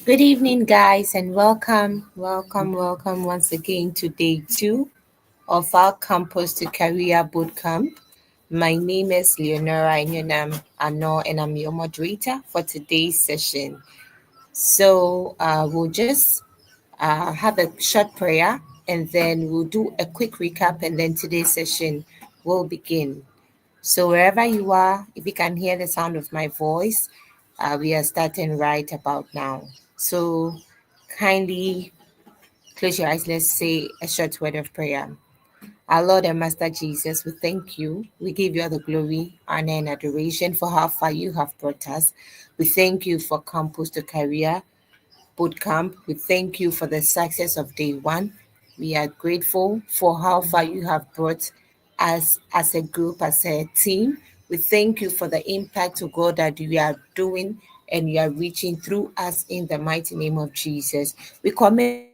Good evening, guys, and welcome once again to day 2 of our Campus to Career Bootcamp. My name is Leonora Inyonam Ano, and I'm your moderator for today's session. So, we'll just have a short prayer and then we'll do a quick recap, and then today's session will begin. So, wherever you are, if you can hear the sound of my voice, we are starting right about now. So, kindly close your eyes. Let's say a short word of prayer. Our Lord and Master Jesus, we thank you. We give you all the glory, honor, and adoration for how far you have brought us. We thank you for Campus to Career Bootcamp. We thank you for the success of day 1. We are grateful for how far you have brought us as a group, as a team. We thank you for the impact of God that you are doing and you are reaching through us in the mighty name of Jesus. We commit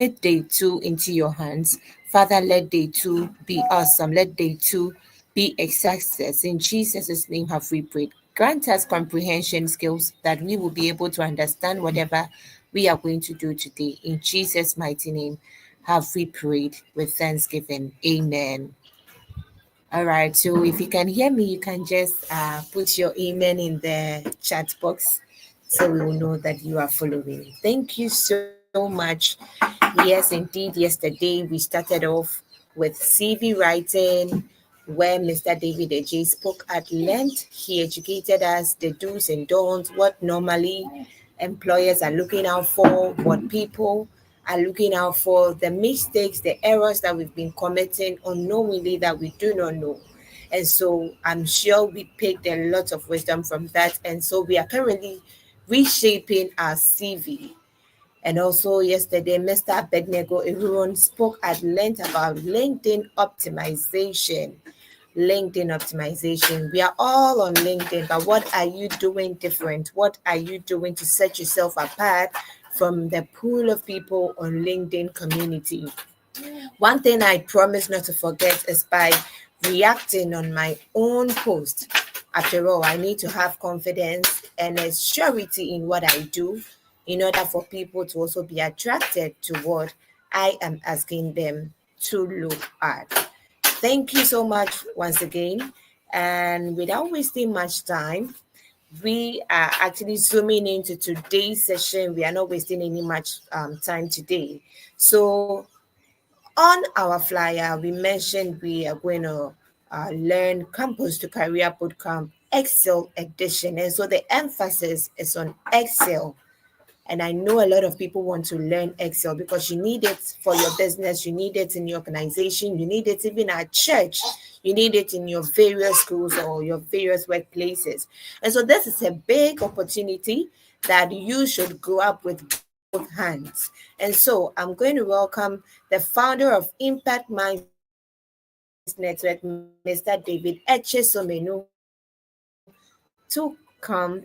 day 2 into your hands. Father, let day 2 be awesome. Let day 2 be a success. In Jesus' name have we prayed. Grant us comprehension skills that we will be able to understand whatever we are going to do today. In Jesus' mighty name have we prayed with thanksgiving. Amen. All right, so if you can hear me, you can just put your amen in the chat box so we will know that you are following. Thank you so much. Yes, indeed, yesterday we started off with CV writing, where Mr. David Ajay spoke at length. He educated us the do's and don'ts, what normally employers are looking out for, what people are looking out for, the mistakes, the errors that we've been committing unknowingly that we do not know. And so I'm sure we picked a lot of wisdom from that. And so we are currently reshaping our CV. And also yesterday, Mr. Abednego everyone spoke at length about LinkedIn optimization. LinkedIn optimization. We are all on LinkedIn, but what are you doing different? What are you doing to set yourself apart from the pool of people on LinkedIn community? One thing I promise not to forget is by reacting on my own post. After all, I need to have confidence and a surety in what I do in order for people to also be attracted to what I am asking them to look at. Thank you so much once again. And without wasting much time, we are actually zooming into today's session. We are not wasting any much time today. So on our flyer, we mentioned we are going to learn Campus to Career Bootcamp Excel edition. And so the emphasis is on Excel. And I know a lot of people want to learn Excel because you need it for your business, you need it in your organization, you need it even at church, you need it in your various schools or your various workplaces. And so this is a big opportunity that you should go up with both hands. And so I'm going to welcome the founder of Impact Minds Network, Mr. David Echesomenu, to join us to come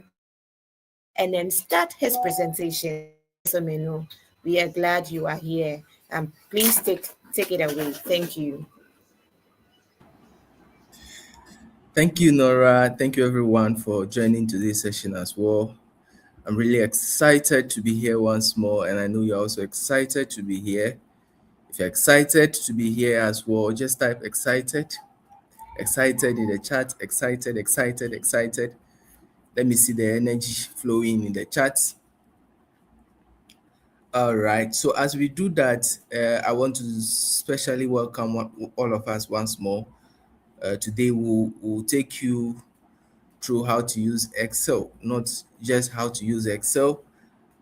and then start his presentation and let us all know we are glad you are here. Please take it away. Thank you. Thank you, Nora. Thank you, everyone, for joining today's session as well. I'm really excited to be here once more, and I know you're also excited to be here. If you're excited to be here as well, just type excited, excited in the chat, excited, excited, excited. Let me see the energy flowing in the chat. All right. So as we do that, I want to specially welcome all of us once more. Today we'll take you through how to use Excel, not just how to use Excel,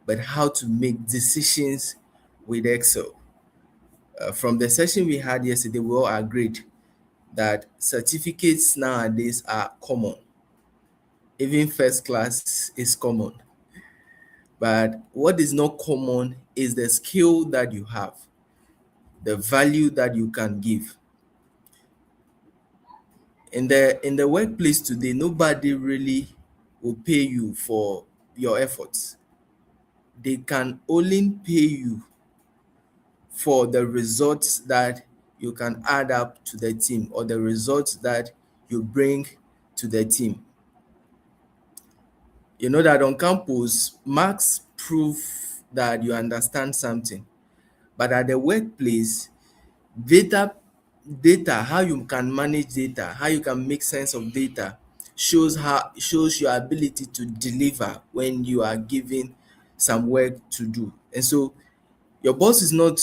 but how to make decisions with Excel. From the session we had yesterday, we all agreed that certificates nowadays are common. Even first class is common. But what is not common is the skill that you have, the value that you can give. In the workplace today, nobody really will pay you for your efforts. They can only pay you for the results that you can add up to the team or the results that you bring to the team. You know that on campus, marks prove that you understand something, but at the workplace, data data, how you can manage data, how you can make sense of data shows your ability to deliver when you are given some work to do. And so your boss is not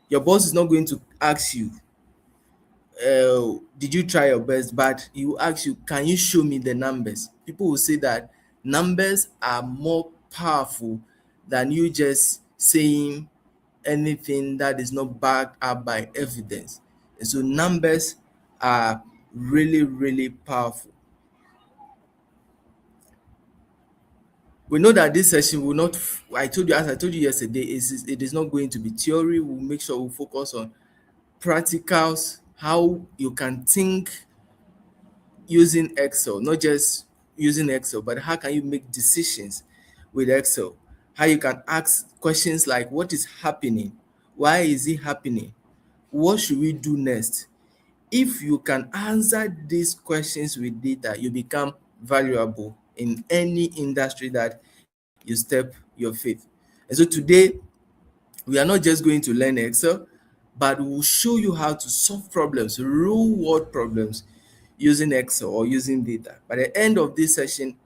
your boss is not going to ask you, did you try your best, but he will ask you, can you show me the numbers? People will say that numbers are more powerful than you just saying anything that is not backed up by evidence. And so numbers are really, really powerful. We know that this session will not, as I told you yesterday, it is not going to be theory. We'll make sure we focus on practicals, how you can think using Excel, not just using Excel, but how can you make decisions with Excel? How you can ask questions like, what is happening? Why is it happening? What should we do next? If you can answer these questions with data, you become valuable in any industry that you step your faith. And so today, we are not just going to learn Excel, but we'll show you how to solve problems, real world problems, using Excel or using data. By the end of this session,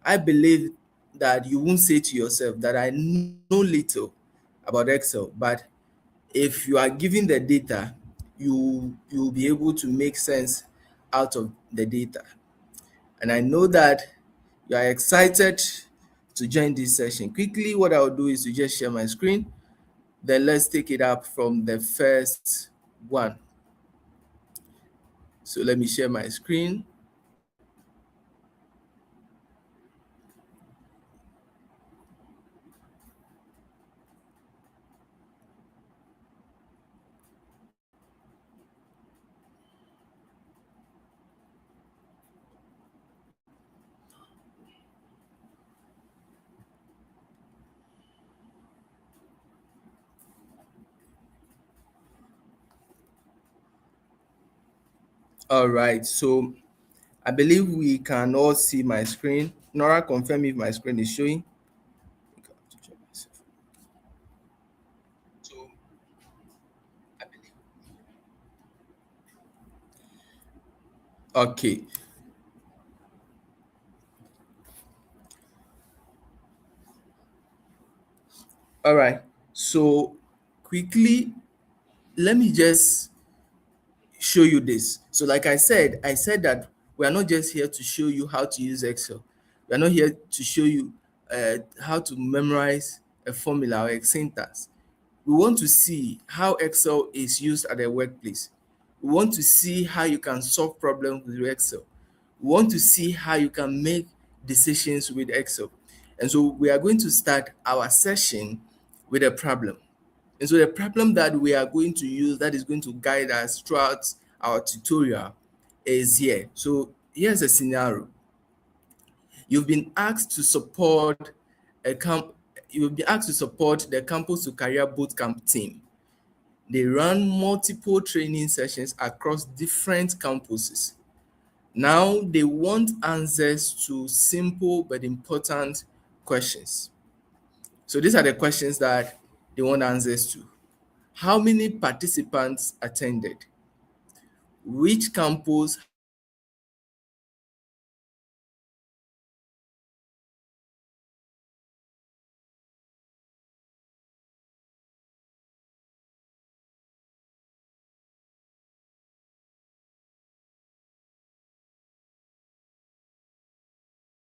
I believe that you won't say to yourself that I know little about Excel, but if you are given the data, you'll be able to make sense out of the data. And I know that you are excited to join this session. Quickly, what I'll do is to just share my screen. Then let's take it up from the first one. So let me share my screen. All right, so I believe we can all see my screen. Nora, confirm if my screen is showing. Okay, all right. So quickly, let me just show you this. So like I said that we are not just here to show you how to use Excel. We are not here to show you how to memorize a formula or a syntax. We want to see how Excel is used at the workplace. We want to see how you can solve problems with Excel. We want to see how you can make decisions with Excel. And so we are going to start our session with a problem. And so the problem that we are going to use that is going to guide us throughout our tutorial is here. So here's a scenario. You've been asked to support a camp. You've been asked to support the Campus to Career Bootcamp team. They run multiple training sessions across different campuses. Now they want answers to simple but important questions. So these are the questions that they want answers to. How many participants attended? Which campus had the most participants? What topics were covered? What courses were offered?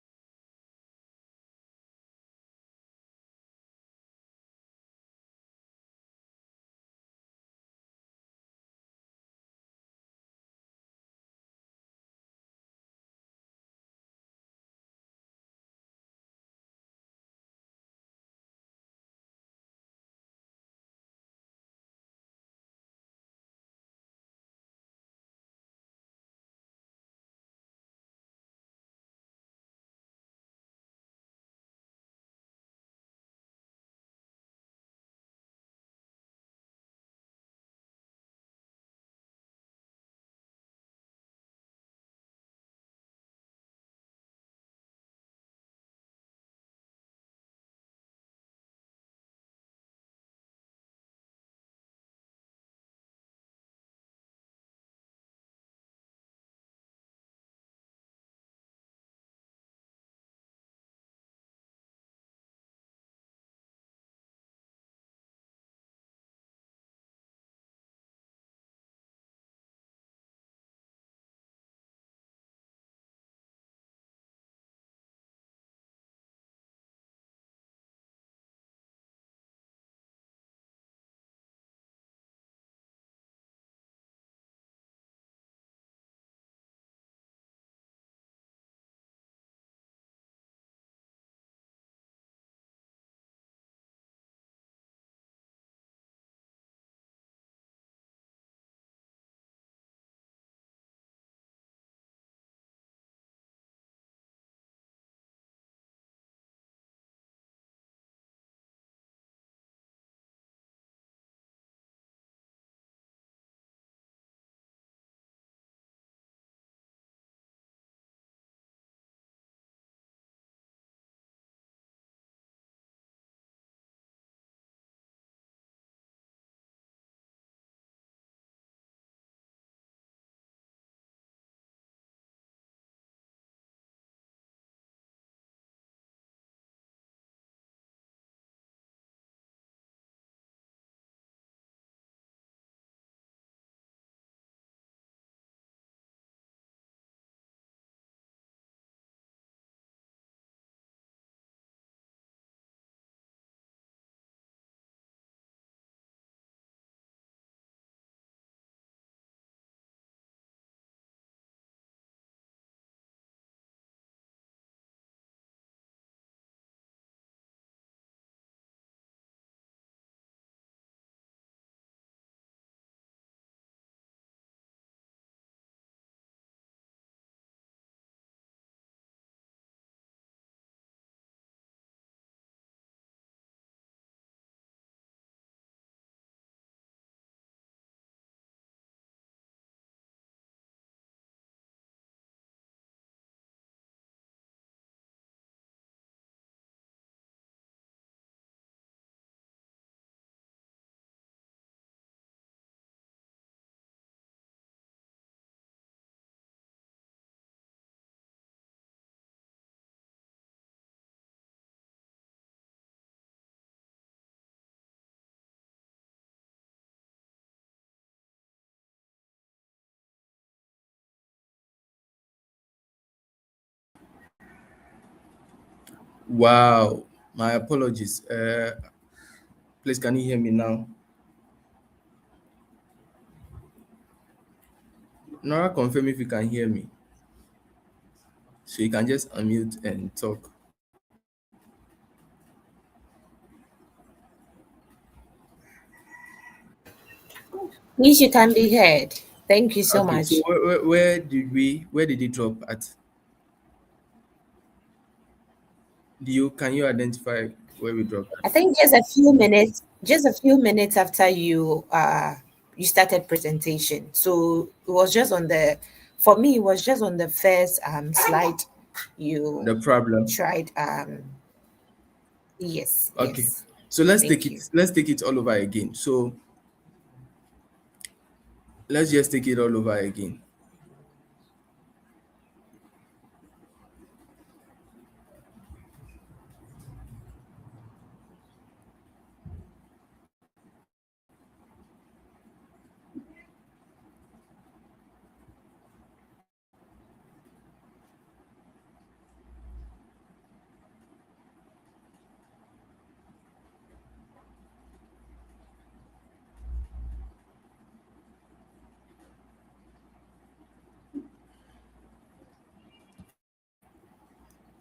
What courses were available? What courses were Wow, my apologies. Please, can you hear me now? Nora, confirm if you can hear me. So you can just unmute and talk. Please, you can be heard. Thank you so Okay, so much. where did it drop at? Do you can you identify where we dropped? I think just a few minutes after you started presentation. So it was just on the for me it was just on the first slide you The problem. tried. Yes, Okay. yes. So let's take Thank it you. let's take it all over again. So let's just take it all over again.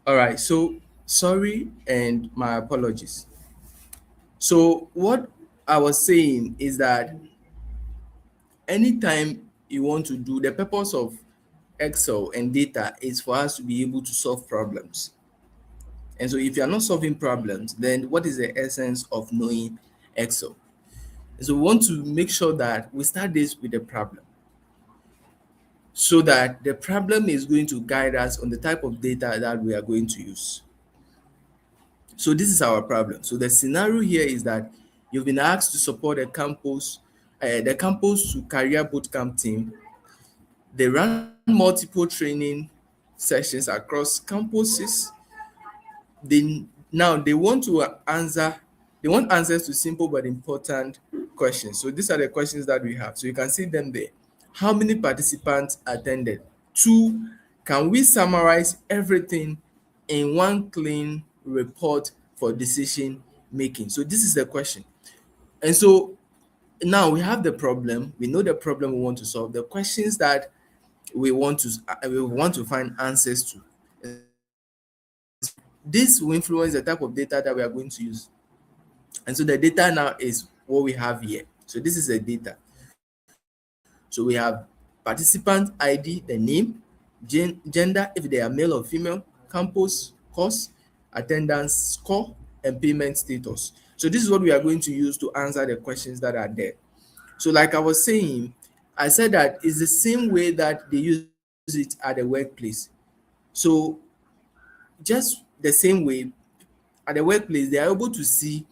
All right. So sorry and my apologies. So what I was saying is that anytime you want to do, the purpose of Excel and data is for us to be able to solve problems. And so if you are not solving problems, then what is the essence of knowing Excel? And so we want to make sure that we start this with the problem, so that the problem is going to guide us on the type of data that we are going to use. So this is our problem. So the scenario here is that you've been asked to support the campus to career bootcamp team. They run multiple training sessions across campuses. They want to answer they want answers to simple but important questions. So these are the questions that we have. So you can see them there. How many participants attended? Two, can we summarize everything in one clean report for decision making? So this is the question. And so now we have the problem. We know the problem we want to solve. The questions that we want to find answers to. This will influence the type of data that we are going to use. And so the data now is what we have here. So this is the data. So we have participant ID, the name, gender, if they are male or female, campus, course, attendance score, and payment status. So this is what we are going to use to answer the questions that are there. So like I was saying, I said that it's the same way that they use it at the workplace. So just the same way at the workplace, they are able to see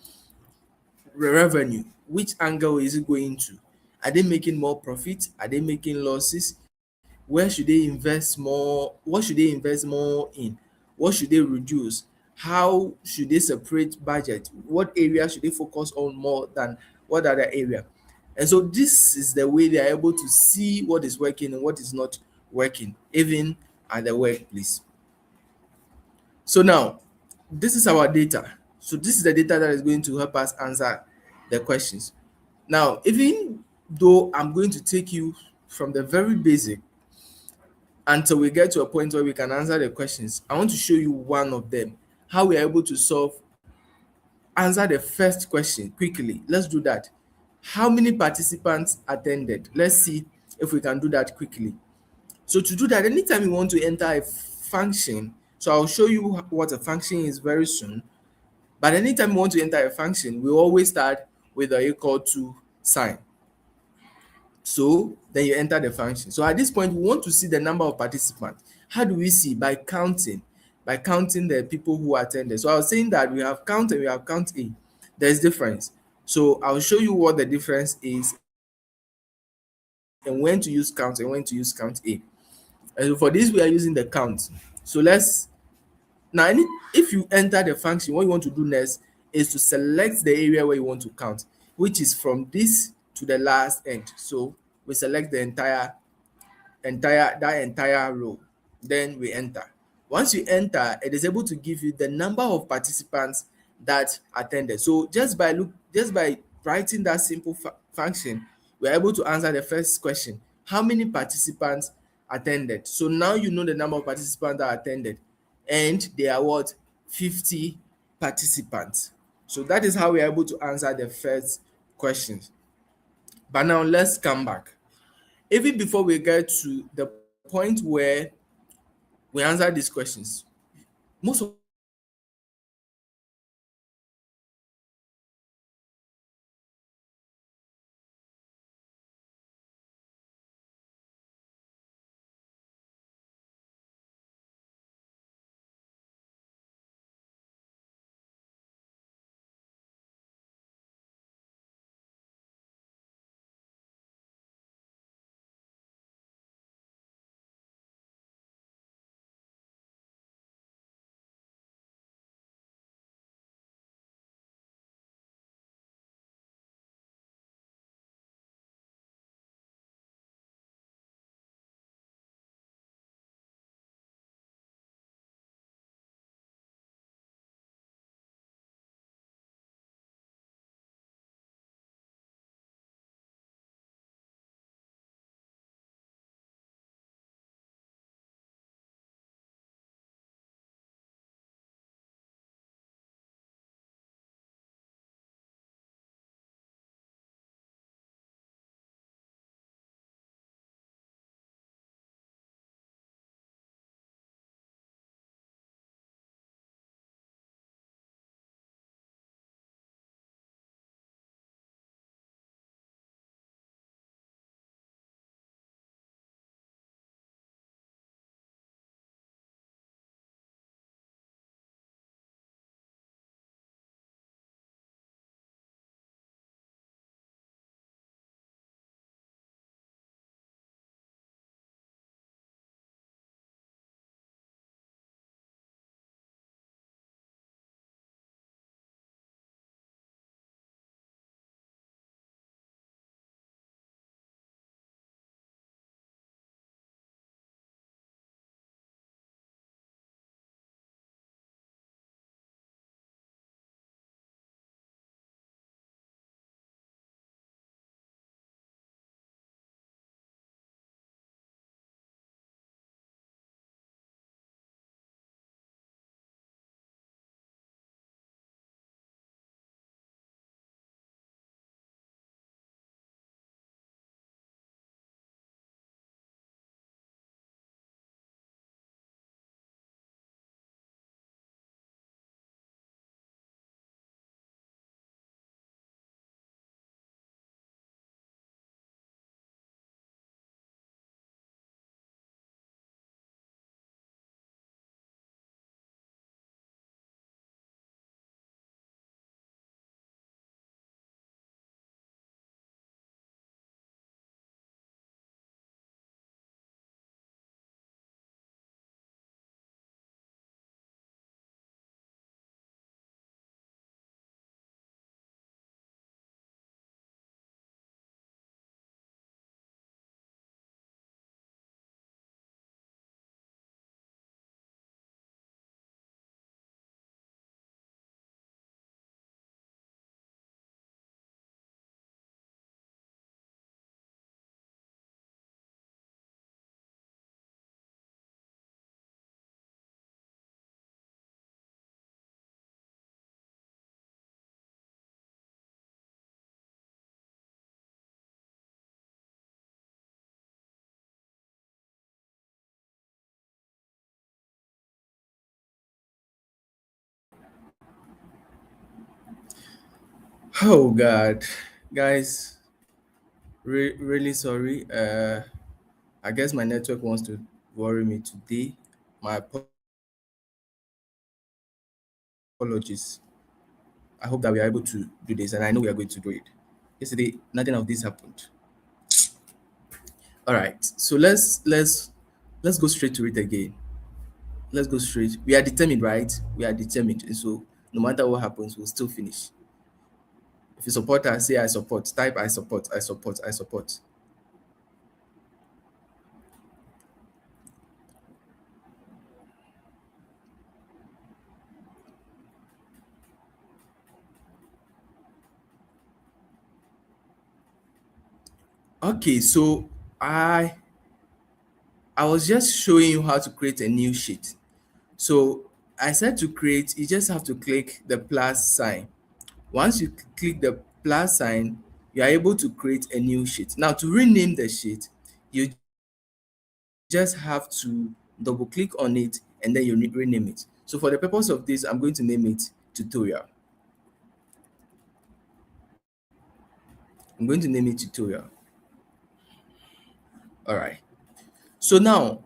revenue. Which angle is it going to? Are they making more profit? Are they making losses? Where should they invest more? What should they invest more in? What should they reduce? How should they separate budget? What area should they focus on more than what other area? And so this is the way they are able to see what is working and what is not working, even at the workplace. So now, this is our data. So this is the data that is going to help us answer the questions. Now, even though I'm going to take you from the very basic until we get to a point where we can answer the questions, I want to show you one of them, how we are able to answer the first question quickly. Let's do that. How many participants attended? Let's see if we can do that quickly. So to do that, anytime you want to enter a function, so I'll show you what a function is very soon. But anytime you want to enter a function, we always start with the equal to sign. So then you enter the function. So at this point, we want to see the number of participants. How do we see? By counting the people who attended. So I was saying that we have count and we have count A. There's difference. So I'll show you what the difference is and when to use count and when to use count A. And so for this, we are using the count. So if you enter the function, what you want to do next is to select the area where you want to count, which is from this to the last end. So we select the entire row, then we enter. Once you enter, it is able to give you the number of participants that attended. So just by writing that simple function, we're able to answer the first question: how many participants attended? So now you know the number of participants that attended, and they are what? 50 participants. So that is how we are able to answer the first questions. But now let's come back. Even before we get to the point where we answer these questions, most of us know what a calculator is. Oh God, guys, really sorry. I guess my network wants to worry me today. My apologies. I hope that we are able to do this, and I know we are going to do it. Yesterday, nothing of this happened. All right, so let's go straight to it again. Let's go straight. We are determined, right? We are determined, and so no matter what happens, we'll still finish. If you support us, say I support. Type I support. I support. I support. Okay, so I I was just showing you how to create a new sheet. So I said to create, you just have to click the plus sign. Once you click the plus sign, you are able to create a new sheet. Now to rename the sheet, you just have to double click on it and then you rename it. So for the purpose of this, I'm going to name it tutorial. I'm going to name it tutorial. All right. So now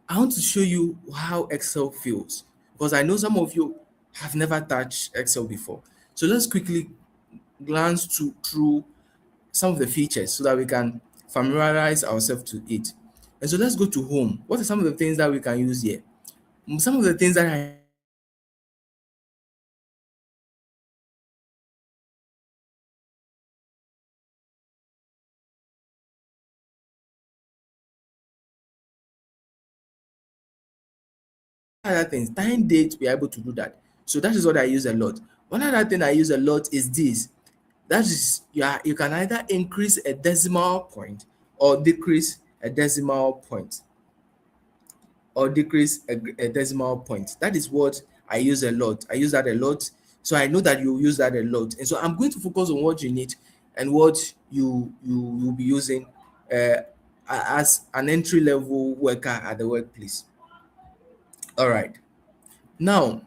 I want to show you how Excel feels because I know some of you have never touched Excel before. So let's quickly glance through some of the features so that we can familiarize ourselves to it. And so let's go to home. What are some of the things that we can use here? Some of the things that I use a lot is other things. Time, date, we are able to do that. So that is what I use a lot. One other thing I use a lot is this. That is, you can either increase a decimal point or decrease a decimal point or decrease a decimal point. That is what I use a lot. I use that a lot. So I know that you use that a lot. And so I'm going to focus on what you need and what you will be using uh, as an entry level worker at the workplace. All right. Now,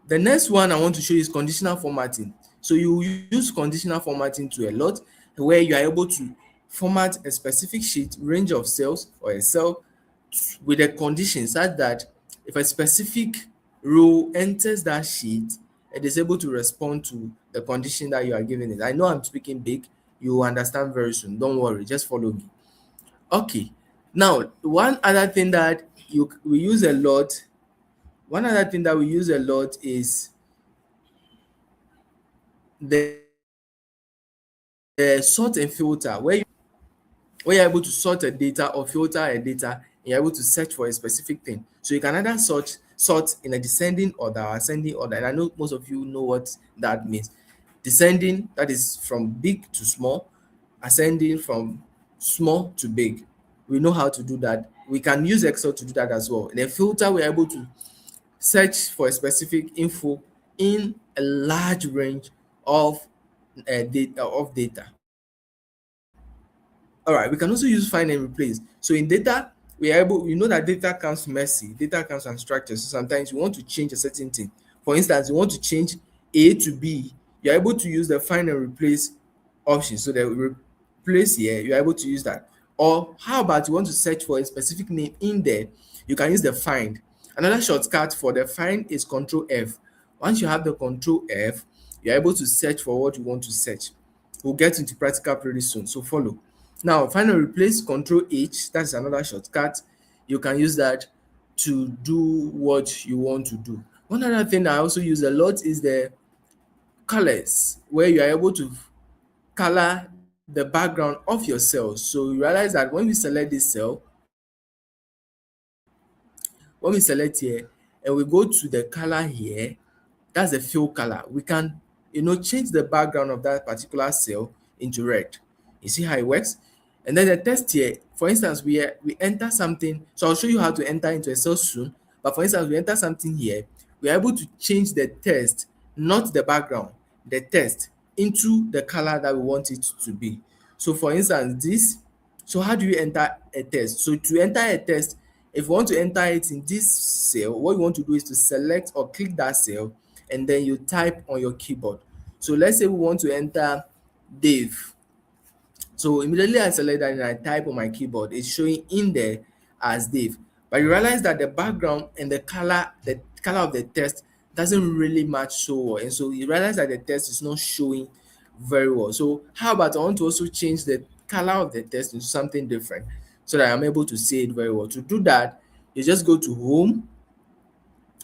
the next one I want to show you is conditional formatting. So you use conditional formatting to a lot where you are able to format a specific sheet, range of cells or a cell with a condition such that if a specific row enters that sheet, it is able to respond to the condition that you are giving it. I know I'm speaking big, you will understand very soon. Don't worry, just follow me. Okay. Now, we use a lot, one other thing that we use a lot is the sort and filter where you're able to sort a data or filter a data and you're able to search for a specific thing. So you can either sort in a descending order or ascending order. And I know most of you know what that means. Descending, that is from big to small, ascending from small to big. We know how to do that. We can use Excel to do that as well. In a filter, we're able to search for a specific info in a large range of data. All right, we can also use find and replace. So in data, we know that data comes messy, data comes unstructured. So sometimes you want to change a certain thing. For instance, you want to change A to B, you're able to use the find and replace option. So the replace here, you're able to use that. Or how about you want to search for a specific name in there, you can use the find. Another shortcut for the find is Control F. Once you have the Control F, you're able to search for what you want to search. We'll get into practical pretty soon, so follow. Now, finally, replace Control H. That's another shortcut. You can use that to do what you want to do. One other thing I also use a lot is the colors, where you are able to color the background of your cells. So you realize that when we select this cell, when we select here and we go to the color here, that's the fill color. We can, change the background of that particular cell into red. You see how it works? And then the text here, for instance, we enter something. So I'll show you how to enter into a cell soon. But for instance, we enter something here. We're able to change the text, not the background, the text into the color that we want it to be. So for instance, so how do you enter a text? So to enter a text, if you want to enter it in this cell, what you want to do is to select or click that cell and then you type on your keyboard. So let's say we want to enter Dave. So immediately I select that and I type on my keyboard, it's showing in there as Dave. But you realize that the background and the color of the text doesn't really match so well. And so you realize that the text is not showing very well. So how about I want to also change the color of the text into something different so that I'm able to see it very well. To do that, you just go to home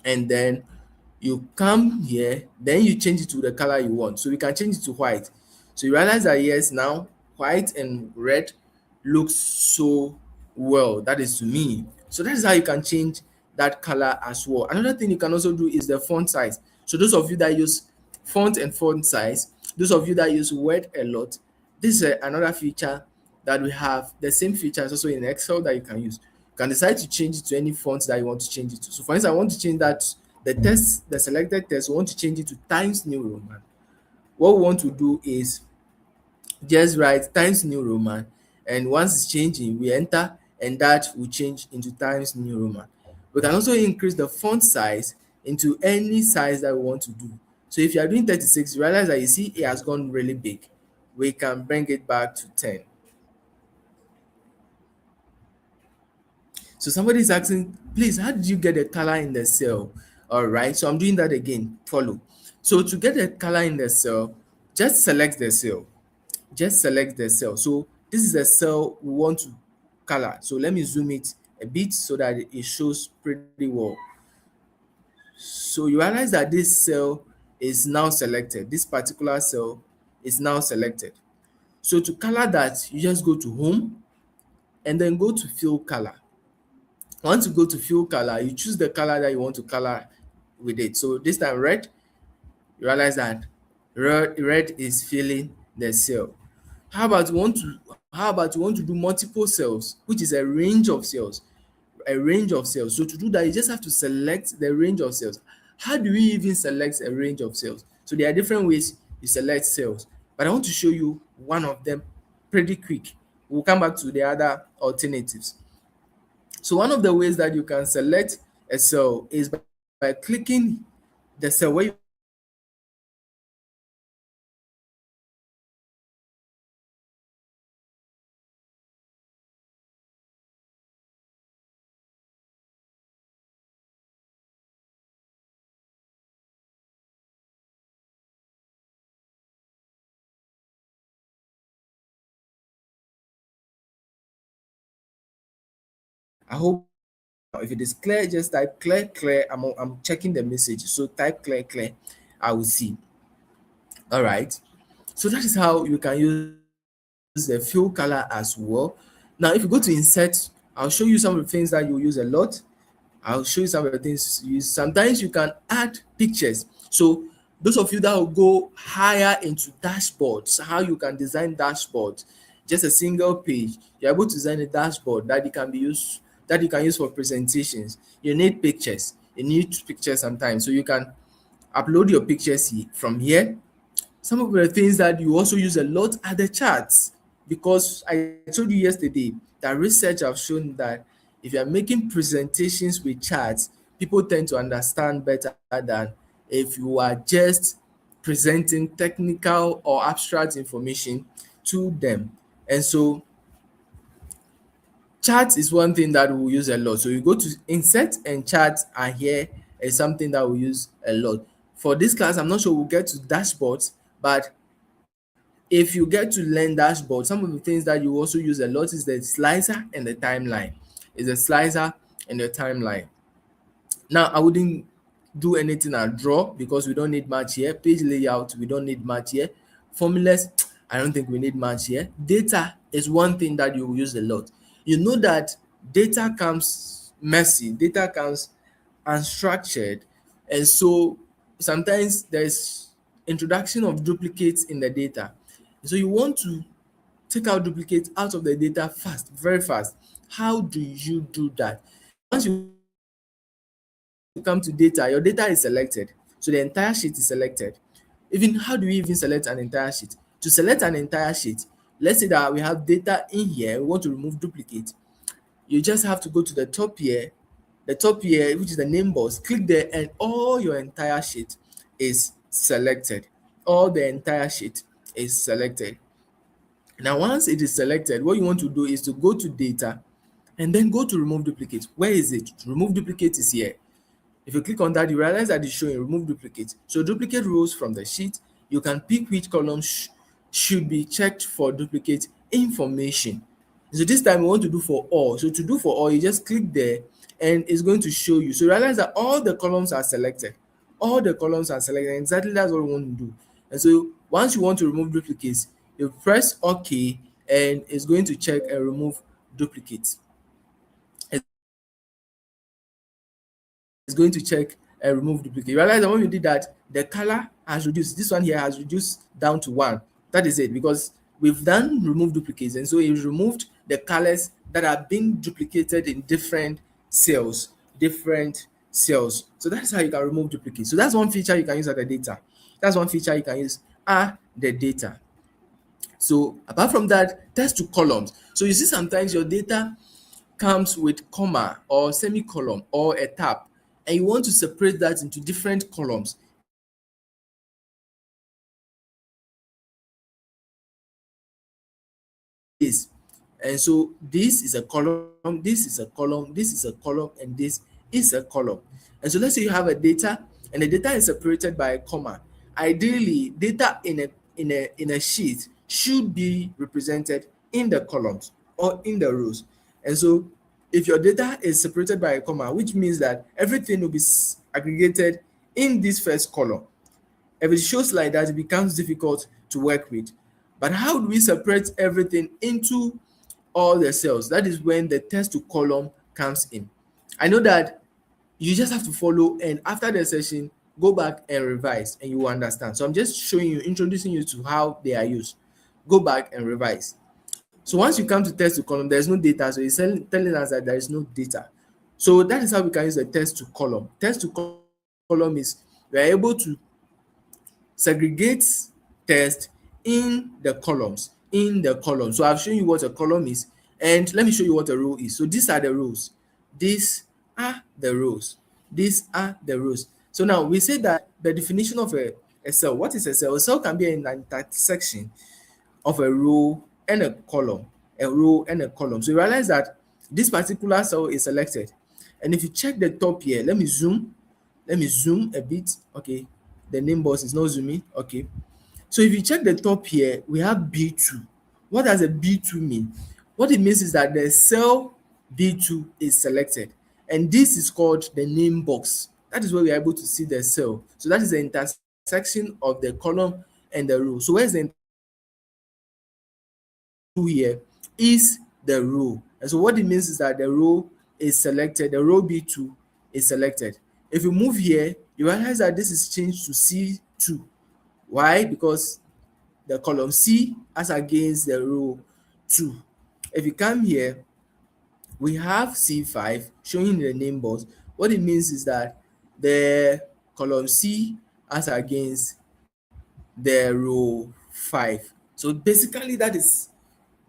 and then you come here, then you change it to the color you want. So we can change it to white. So you realize that yes, now white and red looks so well. That is to me. So that is how you can change that color as well. Another thing you can also do is the font size. So those of you that use font and font size, those of you that use Word a lot, this is another feature that we have. The same feature is also in Excel that you can use. You can decide to change it to any font that you want to change it to. So for instance, I want to change that the selected text, we want to change it to Times New Roman. What we want to do is just write Times New Roman, and once it's changing, we enter, and that will change into Times New Roman. We can also increase the font size into any size that we want to do. So if you are doing 36, you realize that you see it has gone really big. We can bring it back to 10. So somebody is asking, please, how did you get the color in the cell? All right, so I'm doing that again. Follow. So to get the color in the cell, just select the cell. Just select the cell. So this is a cell we want to color. So let me zoom it a bit so that it shows pretty well. So you realize that this cell is now selected. This particular cell is now selected. So to color that, you just go to home and then go to fill color. Once you go to fill color, you choose the color that you want to color with it. So this time red, you realize that red is filling the cell. How about you want to do multiple cells, which is a range of cells, a range of cells. So to do that, you just have to select the range of cells. How do we even select a range of cells? So there are different ways you select cells, but I want to show you one of them pretty quick. We'll come back to the other alternatives. So one of the ways that you can select a cell is by clicking the cell where you want to select it. So let's say I want to select I hope it is clear now. If it is clear, just type clear, clear. I'm checking the message. So type clear, clear. I will see. All right. So that is how you can use the fill color as well. Now, if you go to insert, I'll show you some of the things that you use a lot. I'll show you some of the things you use. Sometimes you can add pictures. So those of you that will go higher into dashboards, how you can design dashboards, just a single page, you're able to design a dashboard that you can be used that you can use for presentations. You need pictures. You need pictures sometimes. So you can upload your pictures from here. Some of the things that you also use a lot are the charts, because I told you yesterday that research have shown that if you are making presentations with charts, people tend to understand better than if you are just presenting technical or abstract information to them. And so chart is one thing that we use a lot. So you go to insert, and charts are here is something that we use a lot. For this class, I'm not sure we'll get to dashboards, but if you get to learn dashboard, some of the things that you also use a lot is the slicer and the timeline. Is the slicer and the timeline. Now, I wouldn't do anything and draw because we don't need much here. Page layout, we don't need much here. Formulas, I don't think we need much here. Data is one thing that you will use a lot. You know that data comes messy, data comes unstructured, and so sometimes there's introduction of duplicates in the data. So you want to take out duplicates out of the data fast, very fast. How do you do that? Once you come to data, your data is selected. So the entire sheet is selected. Even how do we even select an entire sheet? To select an entire sheet, let's say that we have data in here, we want to remove duplicate. You just have to go to the top here, which is the name box. Click there, and all your entire sheet is selected. All the entire sheet is selected. Now, once it is selected, what you want to do is to go to data and then go to remove duplicate. Where is it? Remove duplicate is here. If you click on that, you realize that it's showing remove duplicate. So duplicate rows from the sheet. You can pick which column should be checked for duplicate information. So this time we want to do for all. So to do for all, you just click there and it's going to show you. So realize that all the columns are selected. All the columns are selected. Exactly that's what we want to do. And so once you want to remove duplicates, you press OK and it's going to check and remove duplicates. It's going to check and remove duplicate. You realize that when we did that, the color has reduced. This one here has reduced down to 1. That is it, because we've done remove duplicates, and so it removed the colors that are being duplicated in different cells. So that's how you can remove duplicates. So that's one feature you can use at the data. That's one feature you can use at the data. So apart from that, text to columns. So you see sometimes your data comes with comma or semicolon or a tab, and you want to separate that into different columns. This, and so this is a column, this is a column, this is a column, and this is a column. And so let's say you have a data and the data is separated by a comma. Ideally, data in a sheet should be represented in the columns or in the rows. And so if your data is separated by a comma, which means that everything will be aggregated in this first column. If it shows like that, it becomes difficult to work with. But how do we separate everything into all the cells? That is when the text to column comes in. I know that you just have to follow, and after the session, go back and revise and you will understand. So I'm just showing you, introducing you to how they are used. Go back and revise. So once you come to text to column, there's no data. So it's telling us that there is no data. So that is how we can use the text to column. Text to column is we are able to segregate text in the columns. So I've shown you what a column is, and let me show you what a row is. So these are the rows. These are the rows. These are the rows. So now we say that the definition of a cell. What is a cell? A cell can be an intersection of a row and a column. A row and a column. So you realize that this particular cell is selected. And if you check the top here, let me zoom a bit. Okay, the name box is not zooming. Okay, so if you check the top here, we have B2. What does a B2 mean? What it means is that the cell B2 is selected, and this is called the name box. That is where we are able to see the cell. So that is the intersection of the column and the row. So where's the here is the row. And so what it means is that the row is selected, the row B2 is selected. If you move here, you realize that this is changed to C2. Why? Because the column C as against the row 2. If you come here, we have C5 showing the name box. What it means is that the column C as against the row 5. So basically that is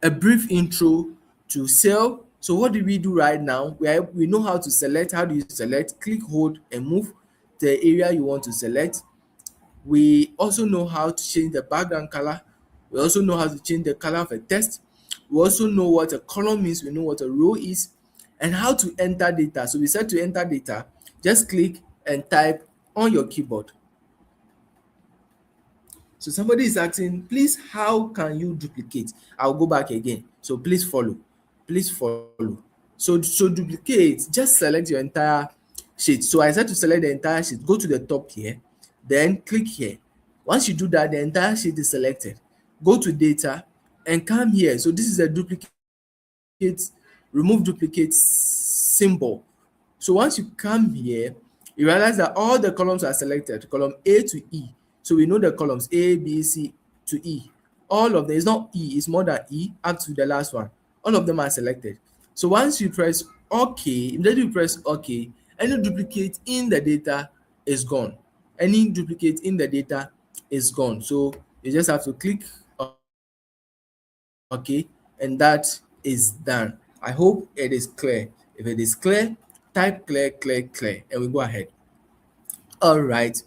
a brief intro to cell. So what do we do right now? We know how to select. How do you select? Click, hold, and move the area you want to select. We also know how to change the background color. We also know how to change the color of a text. We also know what a column is. We know what a row is, and how to enter data. So we said to enter data, just click and type on your keyboard. So somebody is asking, please, how can you duplicate? I'll go back again. So please follow. Please follow. So duplicate, just select your entire sheet. So I said to select the entire sheet, go to the top here, then click here. Once you do that, the entire sheet is selected. Go to data and come here. So this is a duplicate, remove duplicate symbol. So once you come here, you realize that all the columns are selected, column A to E. So we know the columns A, B, C to E. All of them, it's not E, it's more than E up to the last one. All of them are selected. So once you press OK, immediately you press OK, any duplicate in the data is gone. Any duplicate in the data is gone. So you just have to click OK, and that is done. I hope it is clear. If it is clear, type clear, and we go ahead. All right.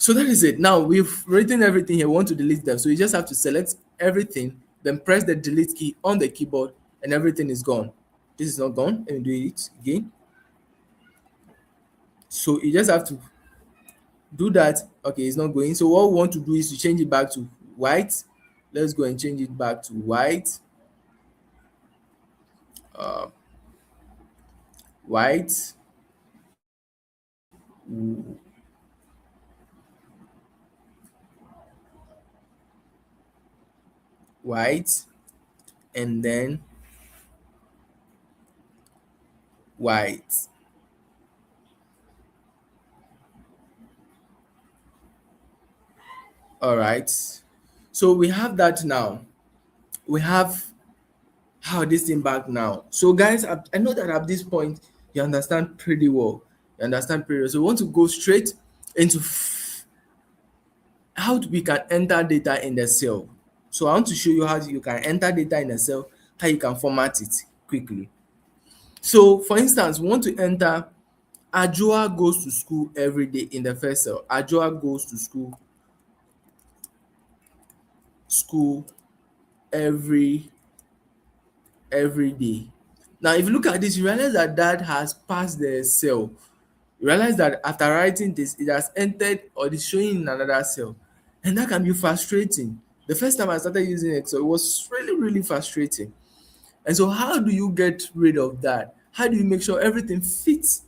So that is it. Now we've written everything here. We want to delete them. So you just have to select everything, then press the delete key on the keyboard, and everything is gone. This is not gone. Let me do it again. So you just have to do that. Okay, it's not going. So what we want to do is to change it back to white. Let's go and change it back to white. Uh, white, white, and then white. All right. So we have that now. We have how this thing back now. So guys, I know that at this point you understand pretty well. You understand pretty well. So we want to go straight into how we can enter data in the cell. So I want to show you how you can enter data in a cell, how you can format it quickly. So for instance, we want to enter Ajua goes to school every day in the first cell. Ajua goes to school every day. Now, if you look at this, you realize that that has passed the cell. You realize that after writing this, it has entered or is showing in another cell. And that can be frustrating. The first time I started using Excel, it was really, really frustrating. And so, how do you get rid of that? How do you make sure everything fits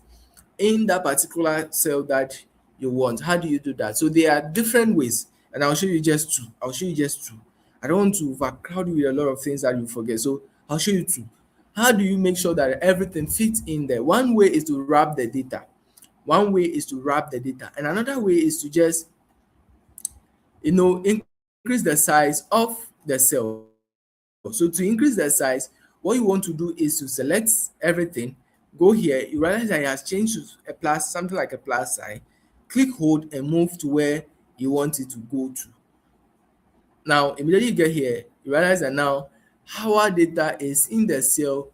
in that particular cell that you want? How do you do that? So, there are different ways, and I'll show you just two. I'll show you just two. I don't want to overcrowd you with a lot of things that you forget. So, I'll show you two. How do you make sure that everything fits in there? One way is to wrap the data. One way is to wrap the data, and another way is to just increase the size of the cell. So to increase the size, what you want to do is to select everything, go here, you realize that it has changed to a plus, something like a plus sign. Click, hold, and move to where you want it to go to. Now immediately you get here, you realize that now our data is in the cell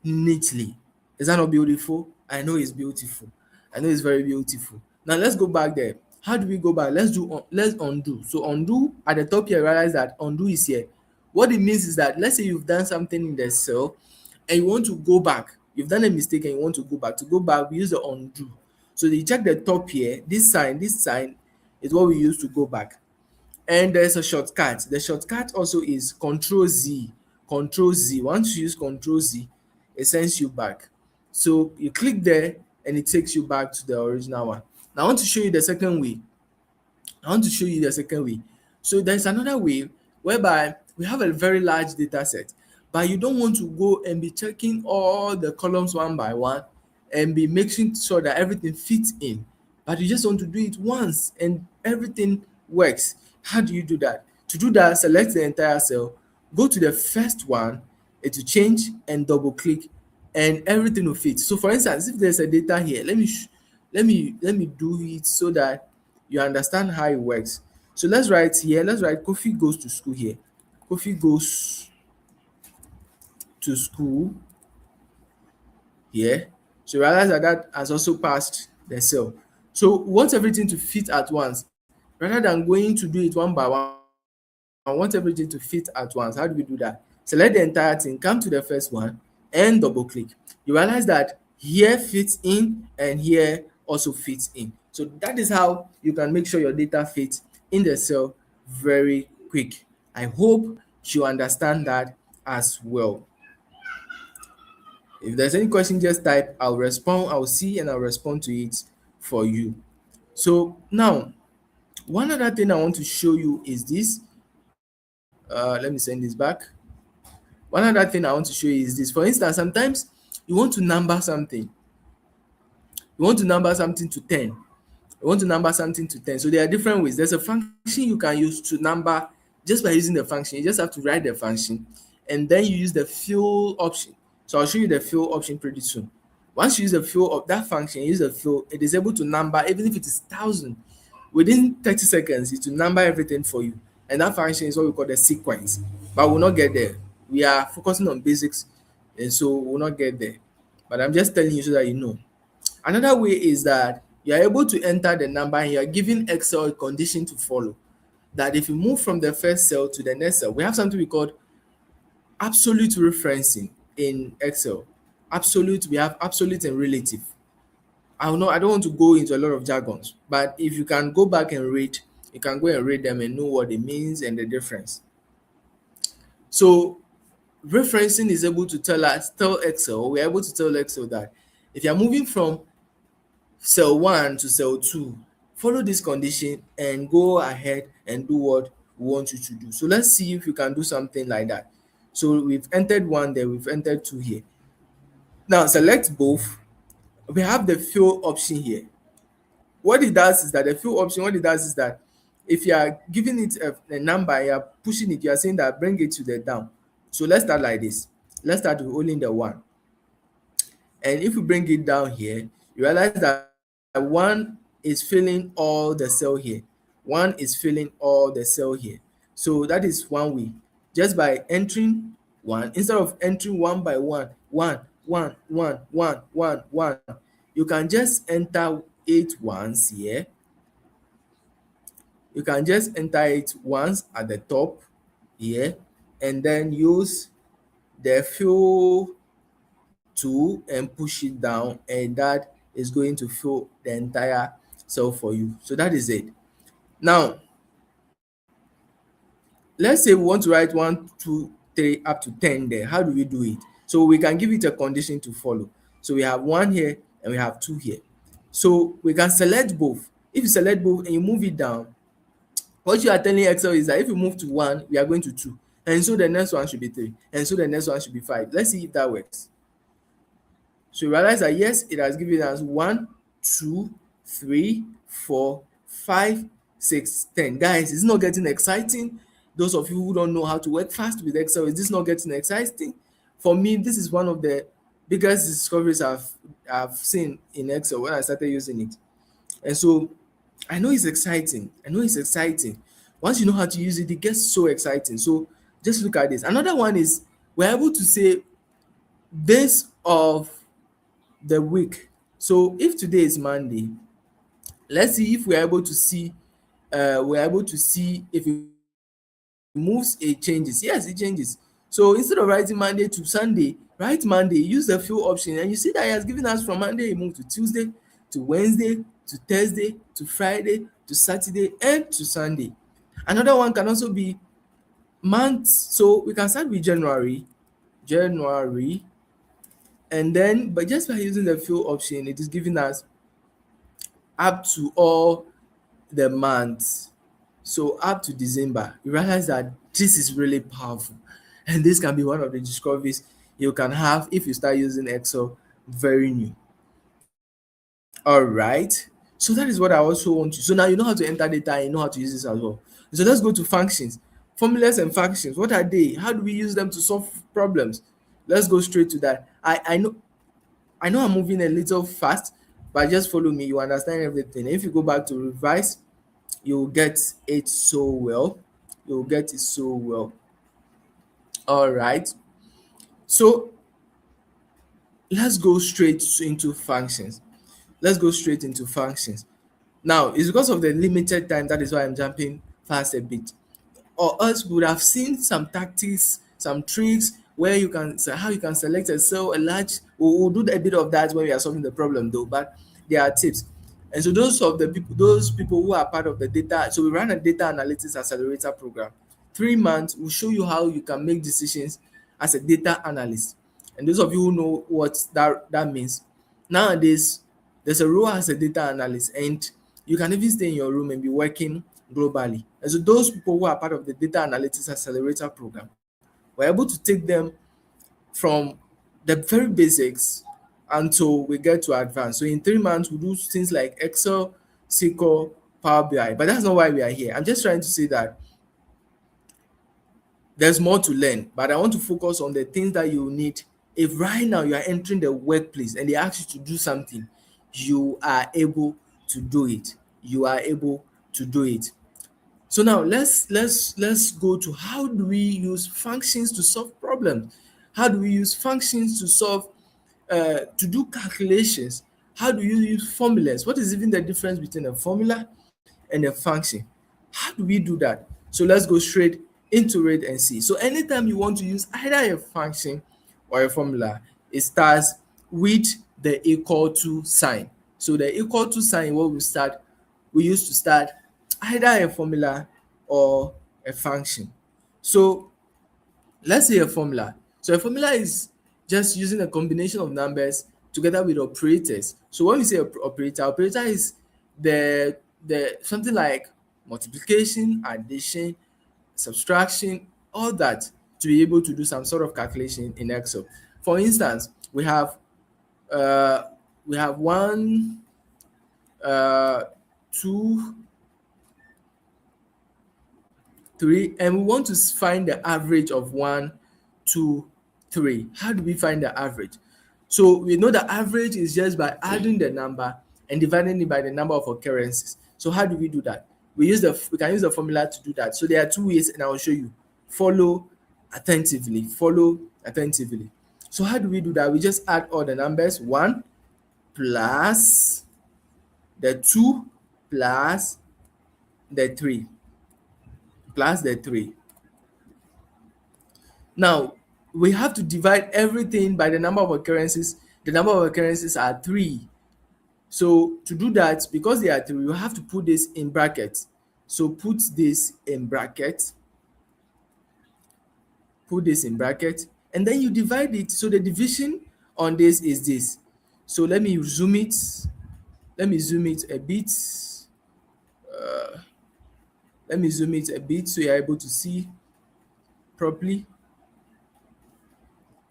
neatly. Is that not beautiful? I know it's beautiful. I know it's very beautiful. Now let's go back there. How do we go back? Let's undo. So undo at the top here, realize that undo is here. What it means is that let's say you've done something in the cell and you want to go back. You've done a mistake and you want to go back. To go back, we use the undo. So you check the top here. This sign is what we use to go back. And there's a shortcut. The shortcut also is Control Z. Control Z. Once you use Control Z, it sends you back. So you click there and it takes you back to the original one. Now I want to show you the second way. So there's another way whereby we have a very large data set, but you don't want to go and be checking all the columns one by one and be making sure that everything fits in. But you just want to do it once and everything works. How do you do that? To do that, select the entire cell, go to the first one, it will change and double click and everything will fit. So for instance, if there's a data here, let me do it so that you understand how it works. So let's write here, let's write Kofi goes to school here. Kofi goes to school here. So realize that that has also passed the cell. So we want everything to fit at once. Rather than going to do it one by one, I want everything to fit at once. How do we do that? Select the entire thing, come to the first one and double click. You realize that here fits in and here also fits in. So that is how you can make sure your data fits in the cell very quick. I hope you understand that as well. If there's any question, just type, I'll respond, I'll see and I'll respond to it for you. So now, one other thing I want to show you is this. Let me send this back. One other thing I want to show you is this. For instance, sometimes you want to number something. You want to number something to 10. You want to number something to 10. So there are different ways. There's a function you can use to number just by using the function. You just have to write the function and then you use the fill option. So I'll show you the fill option pretty soon. Once you use the fill of that function, use the fill, it is able to number, even if it is 1,000, within 30 seconds, it will number everything for you. And that function is what we call the sequence. But we'll not get there. We are focusing on basics, and so we'll not get there. But I'm just telling you so that you know. Another way is that you are able to enter the number and you are giving Excel a condition to follow. That if you move from the first cell to the next cell, we have something we call absolute referencing in Excel. Absolute, we have absolute and relative. I don't want to go into a lot of jargons, but if you can go back and read, you can go and read them and know what it means and the difference. So referencing is able to tell Excel, we're able to tell Excel that if you're moving from cell 1 to cell 2, follow this condition and go ahead and do what we want you to do. So let's see if you can do something like that. So we've entered 1 there, we've entered 2 here. Now select both. We have the fill option here. What it does is that the fill option, what it does is that if you are giving it a number, you are pushing it, you are saying that bring it to the down. So let's start like this. Let's start with only the 1. And if we bring it down here, you realize that 1 is filling all the cell here. 1 is filling all the cell here. So that is one way. Just by entering 1, instead of entering one by one, 1, 1, 1, 1, 1, 1, you can just enter it once here. You can just enter it once at the top here, and then use the fill tool and push it down, and that is going to fill the entire cell for you. So that is it. Now let's say we want to write 1, 2, 3 up to 10 there. How do we do it? So we can give it a condition to follow. So we have 1 here and we have 2 here. So we can select both. If you select both and you move it down, what you are telling Excel is that if you move to 1, we are going to 2, and so the next one should be 3, and so the next one should be 5. Let's see if that works. So you realize that yes, it has given us 1, 2, 3, 4, 5, 6, 10. Guys, it's not getting exciting. Those of you who don't know how to work fast with Excel, is this not getting exciting? For me, this is one of the biggest discoveries I've seen in Excel when I started using it. And so I know it's exciting. I know it's exciting. Once you know how to use it, it gets so exciting. So just look at this. Another one is we're able to say days of the week. So if today is Monday, let's see if we're able to see if it moves, it changes. Yes, it changes. So instead of writing Monday to Sunday, write Monday, use the fill option, and you see that it has given us from Monday, it moved to Tuesday, to Wednesday, to Thursday, to Friday, to Saturday, and to Sunday. Another one can also be months. So we can start with January, and then but just by using the fill option, it is giving us up to all the months. So up to December, you realize that this is really powerful. And this can be one of the discoveries you can have if you start using Excel very new. All right. So that is what I also want you. So now you know how to enter data and you know how to use this as well. So let's go to functions. Formulas and functions. What are they? How do we use them to solve problems? Let's go straight to that. I know I'm moving a little fast, but just follow me. You understand everything. If you go back to revise, you'll get it so well. You'll get it so well. All right. So let's go straight into functions. Let's go straight into functions. Now, it's because of the limited time, that is why I'm jumping fast a bit. Or else we would have seen some tactics, some tricks where you can how you can select a cell, a large. We'll do a bit of that when we are solving the problem though, but there are tips. And so those people who are part of the data, so we run a data analytics accelerator program. 3 months will show you how you can make decisions as a data analyst. And those of you who know what that means, nowadays there's a role as a data analyst, and you can even stay in your room and be working globally. And so those people who are part of the data analytics accelerator program, we're able to take them from the very basics until we get to advanced. So in 3 months, we do things like Excel, SQL, Power BI. But that's not why we are here. I'm just trying to say that there's more to learn, but I want to focus on the things that you need. If right now you are entering the workplace and they ask you to do something, you are able to do it. You are able to do it. So now let's go to how do we use functions to solve problems? How do we use functions to solve to do calculations? How do you use formulas? What is even the difference between a formula and a function? How do we do that? So let's go straight into it and see. So anytime you want to use either a function or a formula, it starts with the equal to sign. So the equal to sign, what we used to start either a formula or a function. So let's say a formula. So a formula is just using a combination of numbers together with operators. So when we say operator is the something like multiplication, addition, subtraction, all that, to be able to do some sort of calculation in Excel. For instance, uh, we have one, two, three, and we want to find the average of one, two, three. How do we find the average? So we know the average is just by adding the number and dividing it by the number of occurrences. So how do we do that? We can use the formula to do that. So there are two ways, and I will show you. Follow attentively. Follow attentively. So how do we do that? We just add all the numbers. One plus the two plus the three plus the three. Now, we have to divide everything by the number of occurrences. The number of occurrences are three. So to do that, because they are three, you have to put this in brackets. So put this in bracket, put this in bracket, and then you divide it. So the division on this is this. So let me zoom it. Let me zoom it a bit. Let me zoom it a bit so you're able to see properly.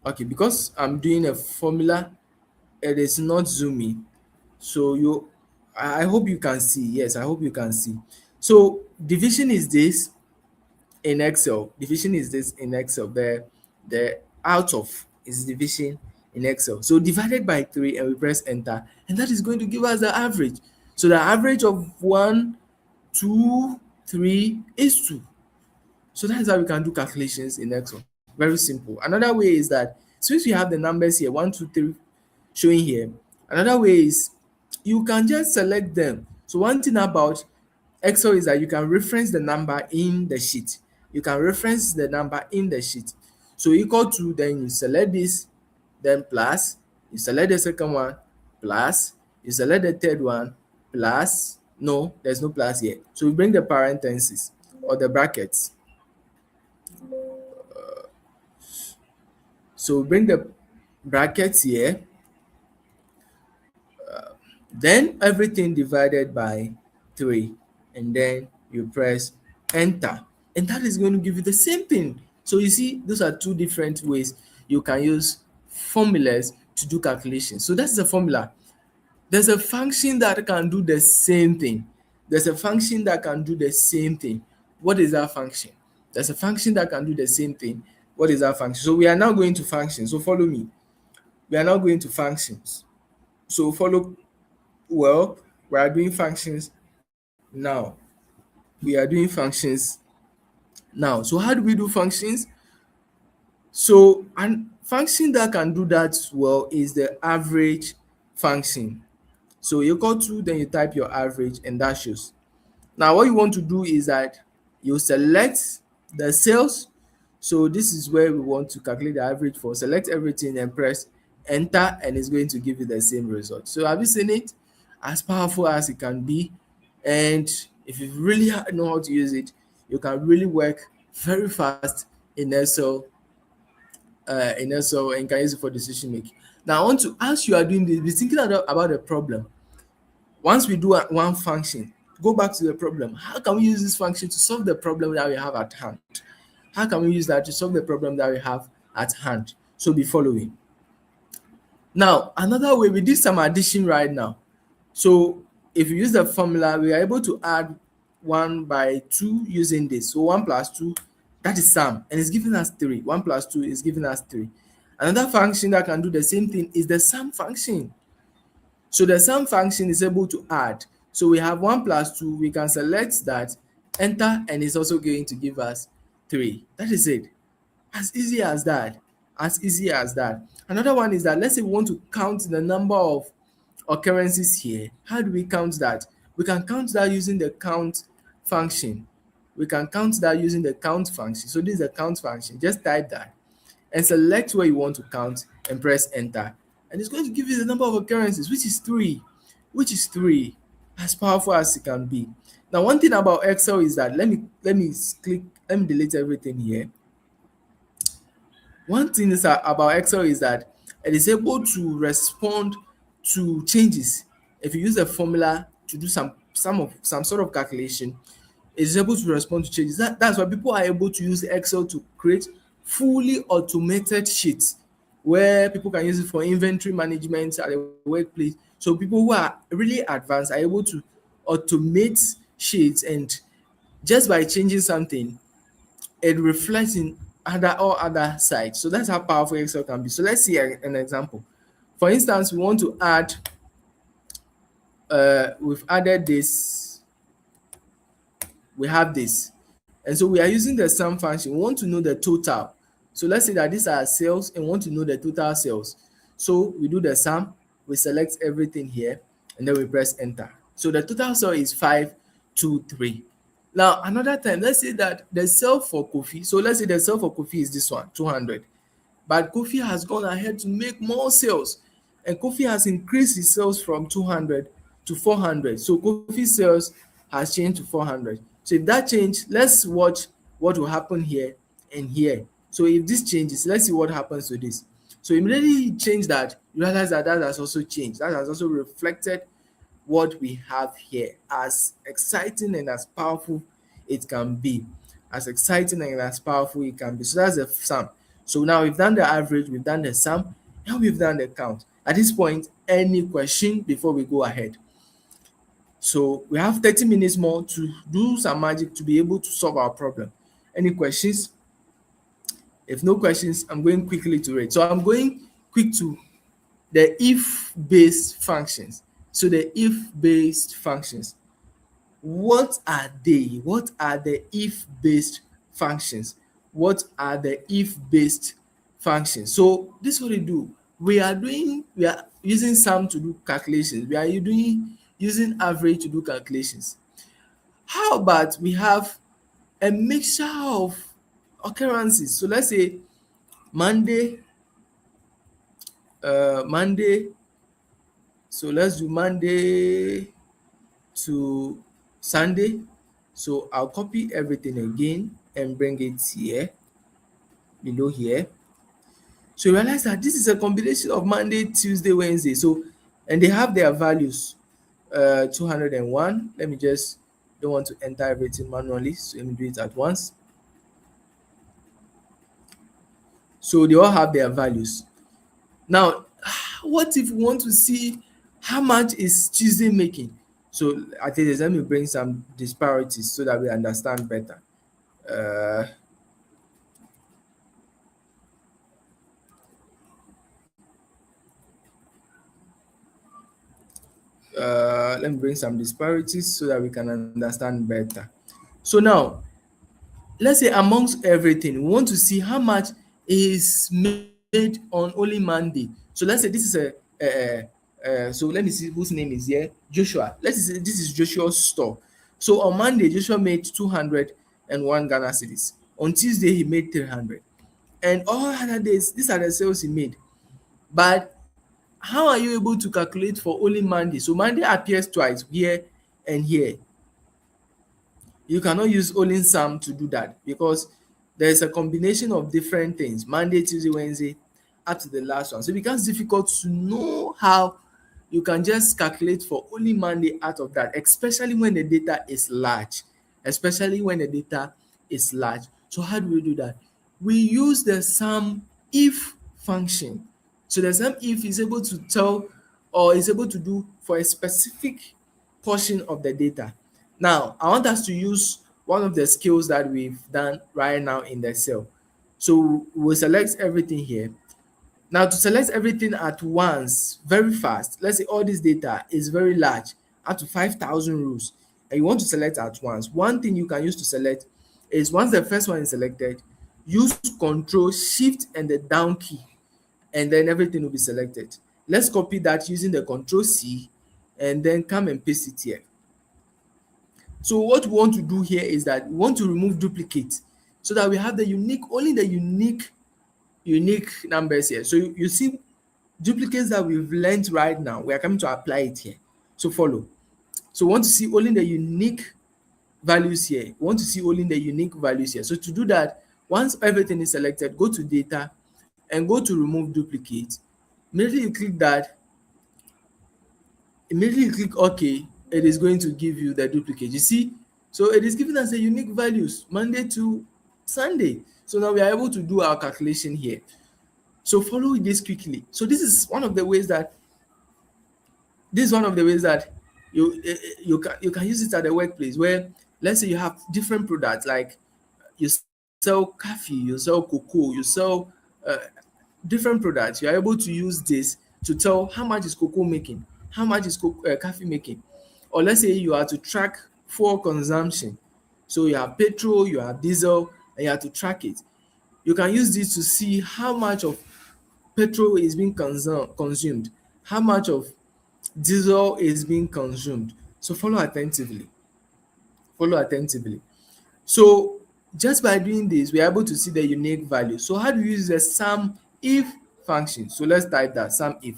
Okay, because I'm doing a formula, it is not zooming. So I hope you can see. Yes, I hope you can see. So division is this in Excel. Division is this in Excel. The out of is division in Excel. So divided by 3, and we press enter, and that is going to give us the average. So the average of 1, 2, 3 is 2. So that is how we can do calculations in Excel. Very simple. Another way is that since we have the numbers here, 1, 2, 3 showing here, another way is you can just select them. So one thing about Excel is that you can reference the number in the sheet. You can reference the number in the sheet. So equal to, then you select this, then plus, you select the second one, plus, you select the third one, plus, no, there's no plus here. So we bring the parentheses or the brackets. So we bring the brackets here, then everything divided by 3, and then you press enter, and that is going to give you the same thing. So you see, those are two different ways you can use formulas to do calculations. So that's the formula. There's a function that can do the same thing. There's a function that can do the same thing. What is that function? There's a function that can do the same thing. What is that function? So we are now going to functions. So follow me. We are now going to functions. So follow. Well, we are doing functions now. We are doing functions now. So how do we do functions? So a function that can do that well is the average function. So equal to, then you type your average, and that shows. Now what you want to do is that you select the cells. So this is where we want to calculate the average for. Select everything and press enter, and it's going to give you the same result. So have you seen it? As powerful as it can be, and if you really know how to use it, you can really work very fast in Excel, and can use it for decision making. Now I want to, as you are doing this, be thinking about the problem. Once we do one function, go back to the problem. How can we use this function to solve the problem that we have at hand? How can we use that to solve the problem that we have at hand? So be following. Now, another way, we did some addition right now. So if you use the formula, we are able to add 1 by 2 using this. So 1 plus 2, that is sum, and it's giving us 3. 1 plus 2 is giving us 3. Another function that can do the same thing is the sum function. So the sum function is able to add. So we have 1 plus 2, we can select that, enter, and it's also going to give us 3. That is it. As easy as that. As easy as that. Another one is that, let's say we want to count the number of occurrences here. How do we count that? We can count that using the count function. We can count that using the count function. So this is the count function. Just type that and select where you want to count and press enter. And it's going to give you the number of occurrences, which is 3. Which is 3. As powerful as it can be. Now, one thing about Excel is that let me delete everything here. One thing is about Excel is that it is able to respond to changes. If you use a formula to do some sort of calculation, it is able to respond to changes. That's why people are able to use Excel to create fully automated sheets where people can use it for inventory management at the workplace. So people who are really advanced are able to automate sheets, and just by changing something, it reflects in other sites. So that's how powerful Excel can be. So let's see an example. For instance, we want to add, we've added this, we have this. And so we are using the sum function. We want to know the total. So let's say that these are sales and we want to know the total sales. So we do the sum, we select everything here, and then we press enter. So the total sale is 523. Now, another time, let's say that the sale for Kofi, so let's say the sale for Kofi is this one, 200. But Kofi has gone ahead to make more sales, and Kofi has increased his sales from 200 to 400. So Kofi's sales has changed to 400. So if that change, let's watch what will happen here and here. So if this changes, let's see what happens to this. So immediately you change that, you realize that that has also changed. That has also reflected what we have here. As exciting and as powerful it can be. As exciting and as powerful it can be. So that's the sum. So now we've done the average, we've done the sum, now we've done the count. At this point, any question before we go ahead? So we have 30 minutes more to do some magic to be able to solve our problem. Any questions? If no questions, I'm going quickly to rate. So I'm going quick to the if-based functions. So the if-based functions, what are they? What are the if-based functions? What are the if-based functions? So this is what we do. We are using sum to do calculations. We are using average to do calculations. How about we have a mixture of occurrences? So let's say Monday, Monday. So let's do Monday to Sunday. So I'll copy everything again and bring it here, below here. So you realize that this is a combination of Monday, Tuesday, Wednesday. So, and they have their values. 201. Let me just, don't want to enter everything manually, so let me do it at once. So they all have their values. Now, what if we want to see how much is Tuesday making? So at least let me bring some disparities so that we understand better. Let me bring some disparities so that we can understand better. So now, let's say amongst everything, we want to see how much is made on only Monday. So let's say this is so let me see whose name is here. Joshua. Let's say this is Joshua's store. So on Monday, Joshua made 201 Ghana cedis. On Tuesday, he made 300. And all other days, these are the sales he made. But how are you able to calculate for only Monday? So Monday appears twice, here and here. You cannot use only sum to do that because there's a combination of different things, Monday, Tuesday, Wednesday, up to the last one. So it becomes difficult to know how you can just calculate for only Monday out of that, especially when the data is large. Especially when the data is large. So how do we do that? We use the sum if function. So the sum if is able to tell or is able to do for a specific portion of the data. Now, I want us to use one of the skills that we've done right now in the Excel. So we'll select everything here. Now, to select everything at once, very fast, let's say all this data is very large, up to 5,000 rows, and you want to select at once. One thing you can use to select is once the first one is selected, use Control, Shift, and the down key, and then everything will be selected. Let's copy that using the Control C and then come and paste it here. So what we want to do here is that we want to remove duplicate so that we have the unique, only the unique numbers here. So you see duplicates that we've learned right now, we are coming to apply it here. So follow. So we want to see only the unique values here. We want to see only the unique values here. So to do that, once everything is selected, go to data and go to remove duplicate. Immediately you click that, immediately you click OK, it is going to give you the duplicate. You see, so it is giving us the unique values Monday to Sunday. So now we are able to do our calculation here. So follow this quickly. So this is one of the ways that you can use it at the workplace, where let's say you have different products, like you sell coffee, you sell cocoa, you sell uh, different products. You are able to use this to tell how much is cocoa making, how much is coffee making. Or let's say you are to track fuel consumption. So you have petrol, you have diesel, and you have to track it. You can use this to see how much of petrol is being consumed, how much of diesel is being consumed. So follow attentively. Follow attentively. So just by doing this, we're able to see the unique value. So how do you use the sum if function? So let's type that, sum if.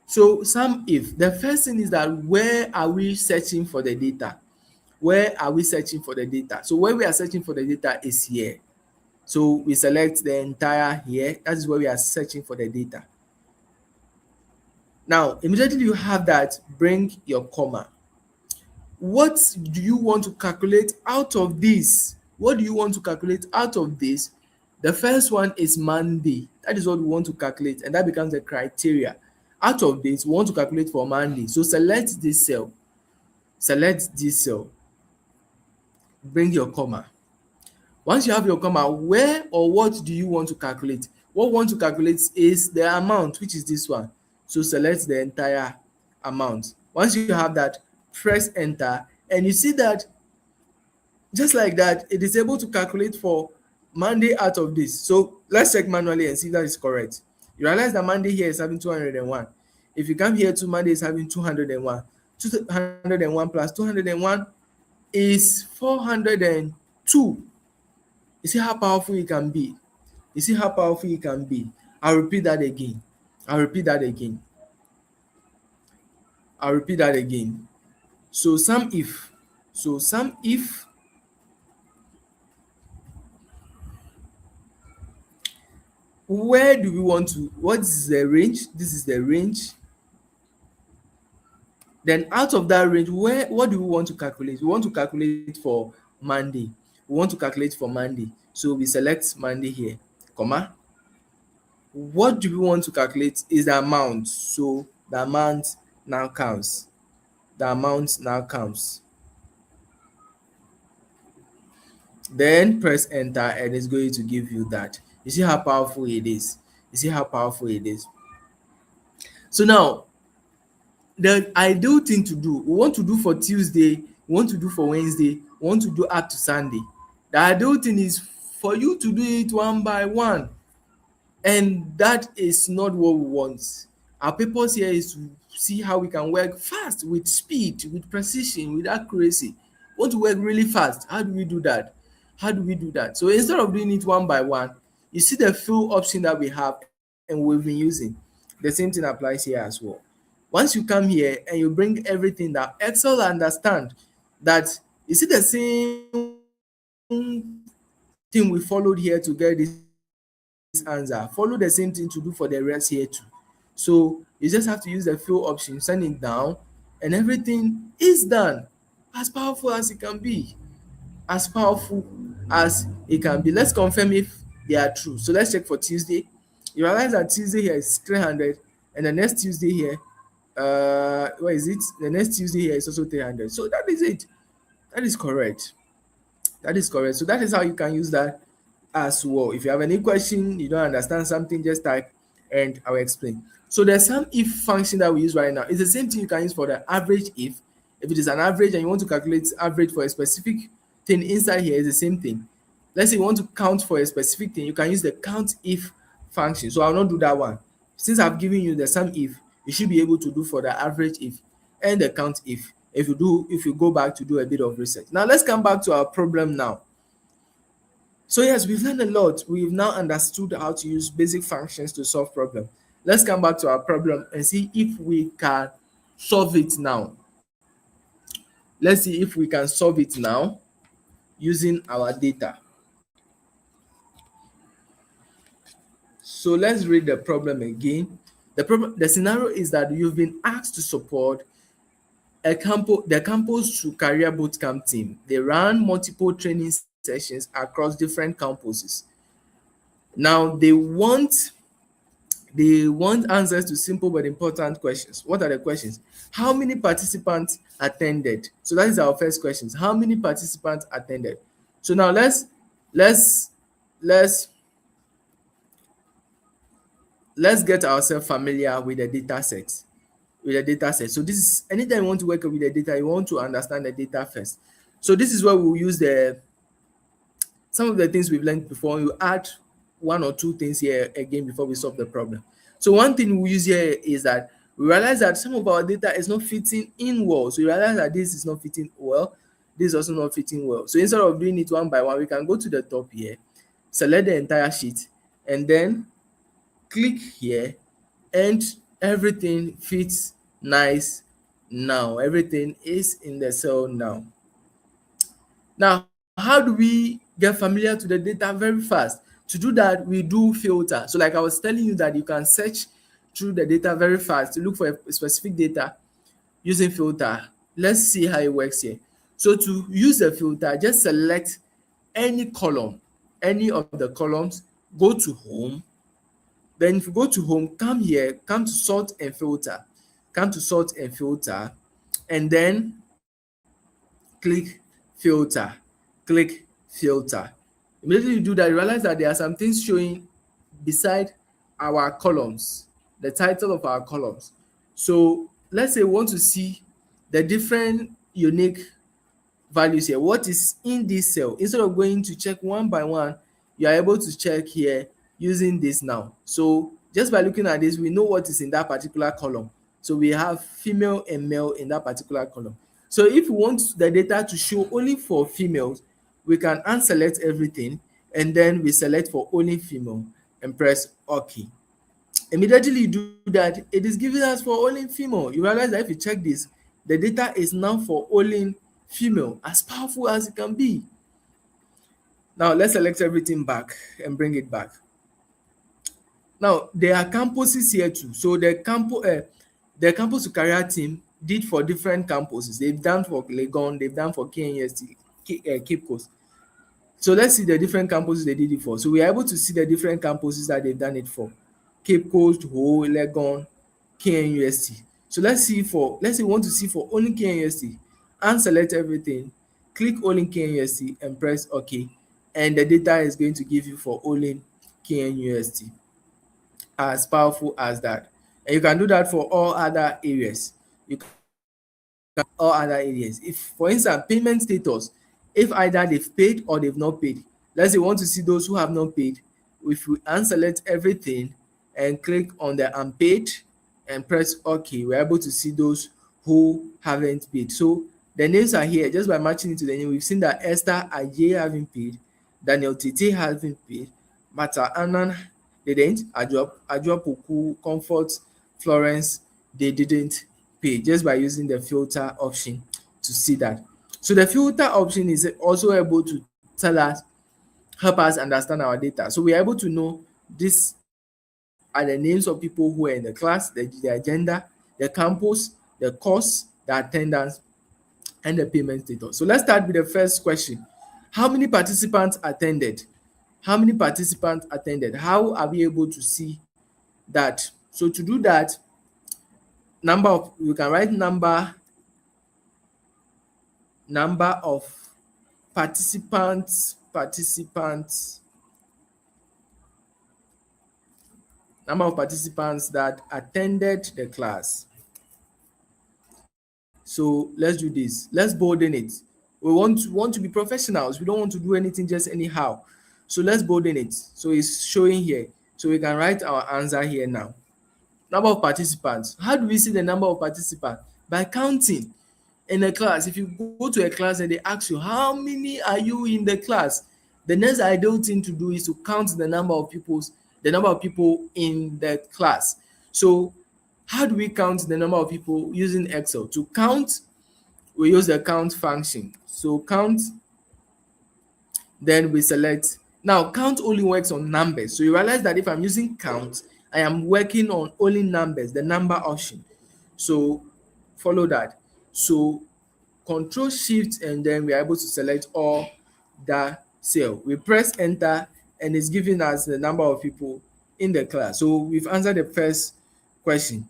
So sum if, the first thing is that where are we searching for the data? Where are we searching for the data? So where we are searching for the data is here. So we select the entire here. That is where we are searching for the data. Now, immediately you have that, bring your comma. What do you want to calculate out of this? What do you want to calculate out of this? The first one is Monday. That is what we want to calculate, and that becomes the criteria. Out of this, we want to calculate for Monday. So select this cell. Select this cell. Bring your comma. Once you have your comma, where or what do you want to calculate? What we want to calculate is the amount, which is this one. So select the entire amount. Once you have that, press enter, and you see that just like that, it is able to calculate for Monday out of this. So let's check manually and see if that is correct. You realize that Monday here is having 201. If you come here to Monday is having 201. 201 plus 201 is 402. You see how powerful it can be. You see how powerful it can be. I'll repeat that again. I'll repeat that again. I'll repeat that again. So sum if. So sum if where do we want to, what is the range? This is the range. Then out of that range, what do we want to calculate? We want to calculate for Monday. We want to calculate for Monday. So we select Monday here, comma. What do we want to calculate is the amount. So the amount now counts. The amount now counts. Then press enter and it's going to give you that. You see how powerful it is. You see how powerful it is. So now, the ideal thing to do, we want to do for Tuesday, we want to do for Wednesday, we want to do up to Sunday. The ideal thing is for you to do it one by one. And that is not what we want. Our purpose here is to see how we can work fast, with speed, with precision, with accuracy. We want to work really fast. How do we do that? How do we do that? So instead of doing it one by one, you see the fill option that we have and we've been using. The same thing applies here as well. Once you come here and you bring everything that Excel understand, that you see the same thing we followed here to get this answer, follow the same thing to do for the rest here too. So you just have to use the fill option, send it down, and everything is done. As powerful as it can be. As powerful as it can be. Let's confirm if they are true. So let's check for Tuesday. You realize that Tuesday here is 300, and the next Tuesday here, what is it? The next Tuesday here is also 300. So that is it. That is correct. That is correct. So that is how you can use that as well. If you have any question, you don't understand something, just type and I'll explain. So the sum if function that we use right now is the same thing you can use for the average if. If it is an average and you want to calculate average for a specific thing inside here, is the same thing. Let's say you want to count for a specific thing, you can use the count if function. So I'll not do that one. Since I've given you the sum if, you should be able to do for the average if and the count if you go back to do a bit of research. Now let's come back to our problem now. So yes, we've learned a lot. We've now understood how to use basic functions to solve problems. Let's come back to our problem and see if we can solve it now. Let's see if we can solve it now using our data. So let's read the problem again. The scenario is that you've been asked to support the campus to career bootcamp team. They ran multiple training sessions across different campuses. Now they want answers to simple but important questions. What are the questions? How many participants attended? So that is our first question. How many participants attended? So now let's let's let's get ourselves familiar with the data set. So this is anytime you want to work with the data, you want to understand the data first. So this is where we'll use the some of the things we've learned before. You add one or two things here again before we solve the problem. So one thing we use here is that we realize that some of our data is not fitting in well. So we realize that this is not fitting well. This is also not fitting well. So instead of doing it one by one, we can go to the top here, select the entire sheet, and then click here, and everything fits nice now. Everything is in the cell now. Now, how do we get familiar to the data very fast? To do that, we do filter. So like I was telling you that you can search through the data very fast to look for a specific data using filter. Let's see how it works here. So to use the filter, just select any column, any of the columns, go to home. Then if you go to home, come here, come to sort and filter. Come to sort and filter, and then click filter. Click filter. Immediately you do that, you realize that there are some things showing beside our columns, the title of our columns. So let's say we want to see the different unique values here. What is in this cell? Instead of going to check one by one, you are able to check here using this now. So just by looking at this, we know what is in that particular column. So we have female and male in that particular column. So if we want the data to show only for females, we can unselect everything and then we select for only female and press OK. Immediately you do that, it is giving us for only female. You realize that if you check this, the data is now for only female, as powerful as it can be. Now let's select everything back and bring it back. Now there are campuses here too. So the campus to career team did for different campuses. They've done for Legon, they've done for KNUST, Cape Coast. So let's see the different campuses they did it for. So we are able to see the different campuses that they've done it for. Cape Coast, Ho, Legon, KNUST. So let's say we want to see for only KNUST, unselect everything, click only KNUST and press OK. And the data is going to give you for only KNUST. As powerful as that. And you can do that for all other areas. You can all other areas. If, for instance, payment status, if either they've paid or they've not paid. Let's say you want to see those who have not paid. If we unselect everything and click on the unpaid and press OK, we're able to see those who haven't paid. So the names are here just by matching it to the name. We've seen that Esther Ajay haven't paid, Daniel Tete hasn't paid, Mata Annan didn't, Ajua Puku, Comfort, Florence, they didn't pay, just by using the filter option to see that. So the filter option is also able to help us understand our data. So we are able to know these are the names of people who are in the class, the agenda, the campus, the course, the attendance, and the payment status. So let's start with the first question. How many participants attended? How many participants attended? How are we able to see that? So to do that, you can write number of participants, number of participants that attended the class. So let's do this. Let's bolden it. We want to be professionals. We don't want to do anything just anyhow. So let's bolden it. So it's showing here. So we can write our answer here now. Number of participants. How do we see the number of participants? By counting. In a class, if you go to a class and they ask you how many are you in the class, the next ideal thing to do is to count the number of people in the class. So how do we count the number of people using Excel? To count, we use the count function. So count, then we select. Now count only works on numbers. So you realize that if I'm using count, I am working on only numbers, the number option. So follow that. So Control Shift, and then we are able to select all that cell. We press enter and it's giving us the number of people in the class. So we've answered the first question.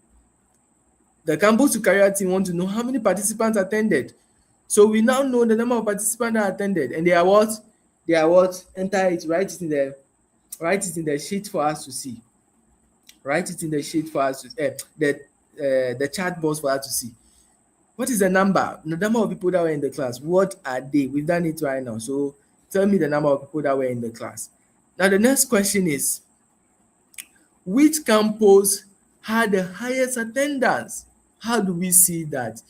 The campus to career team want to know how many participants attended. So we now know the number of participants that attended, and they are what? They are what? Enter it, write it in the sheet for us to see. Write it in the sheet for us to the chat box for us to see. What is the number? The number of people that were in the class. What are they? We've done it right now. So tell me the number of people that were in the class. Now the next question is, which campus had the highest attendance? How do we see that?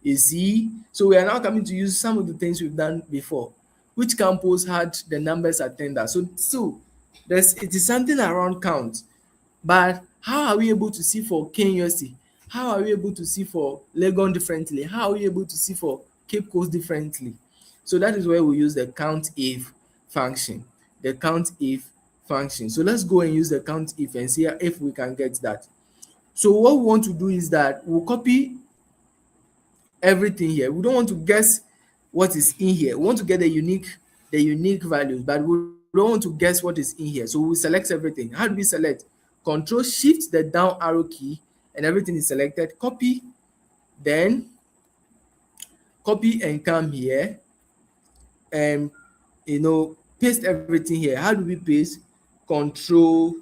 You see, so we are now coming to use some of the things we've done before. Which campus had the numbers attendance? So it is something around count. But how are we able to see for KNUST? How are we able to see for Legon differently? How are we able to see for Cape Coast differently? So that is where we use the count if function. The count if function. So let's go and use the count if and see if we can get that. So what we want to do is that we'll copy everything here. We don't want to guess what is in here. We want to get the unique values, but we don't want to guess what is in here. So we select everything. How do we select? Control Shift the down arrow key, and everything is selected. Copy, then copy and come here and paste everything here. How do we paste? Control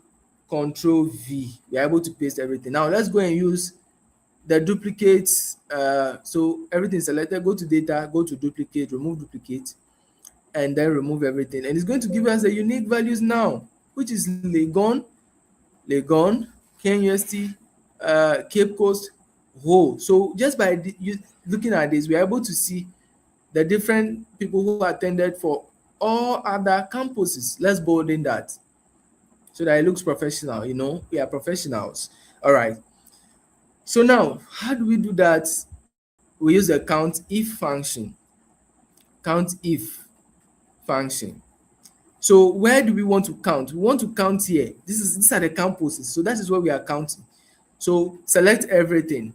V. We are able to paste everything. Now let's go and use the duplicates. So everything is selected. Go to data, go to duplicate, remove duplicate, and then remove everything. And it's going to give us the unique values now, which is Legon, KNUST, Cape Coast, whole. So just by looking at this, we are able to see the different people who attended for all other campuses. Let's bold in that so that it looks professional. We are professionals. All right. So now, how do we do that? We use the count if function. Count if function. So where do we want to count? We want to count here. These are the campuses. So that is where we are counting. So select everything.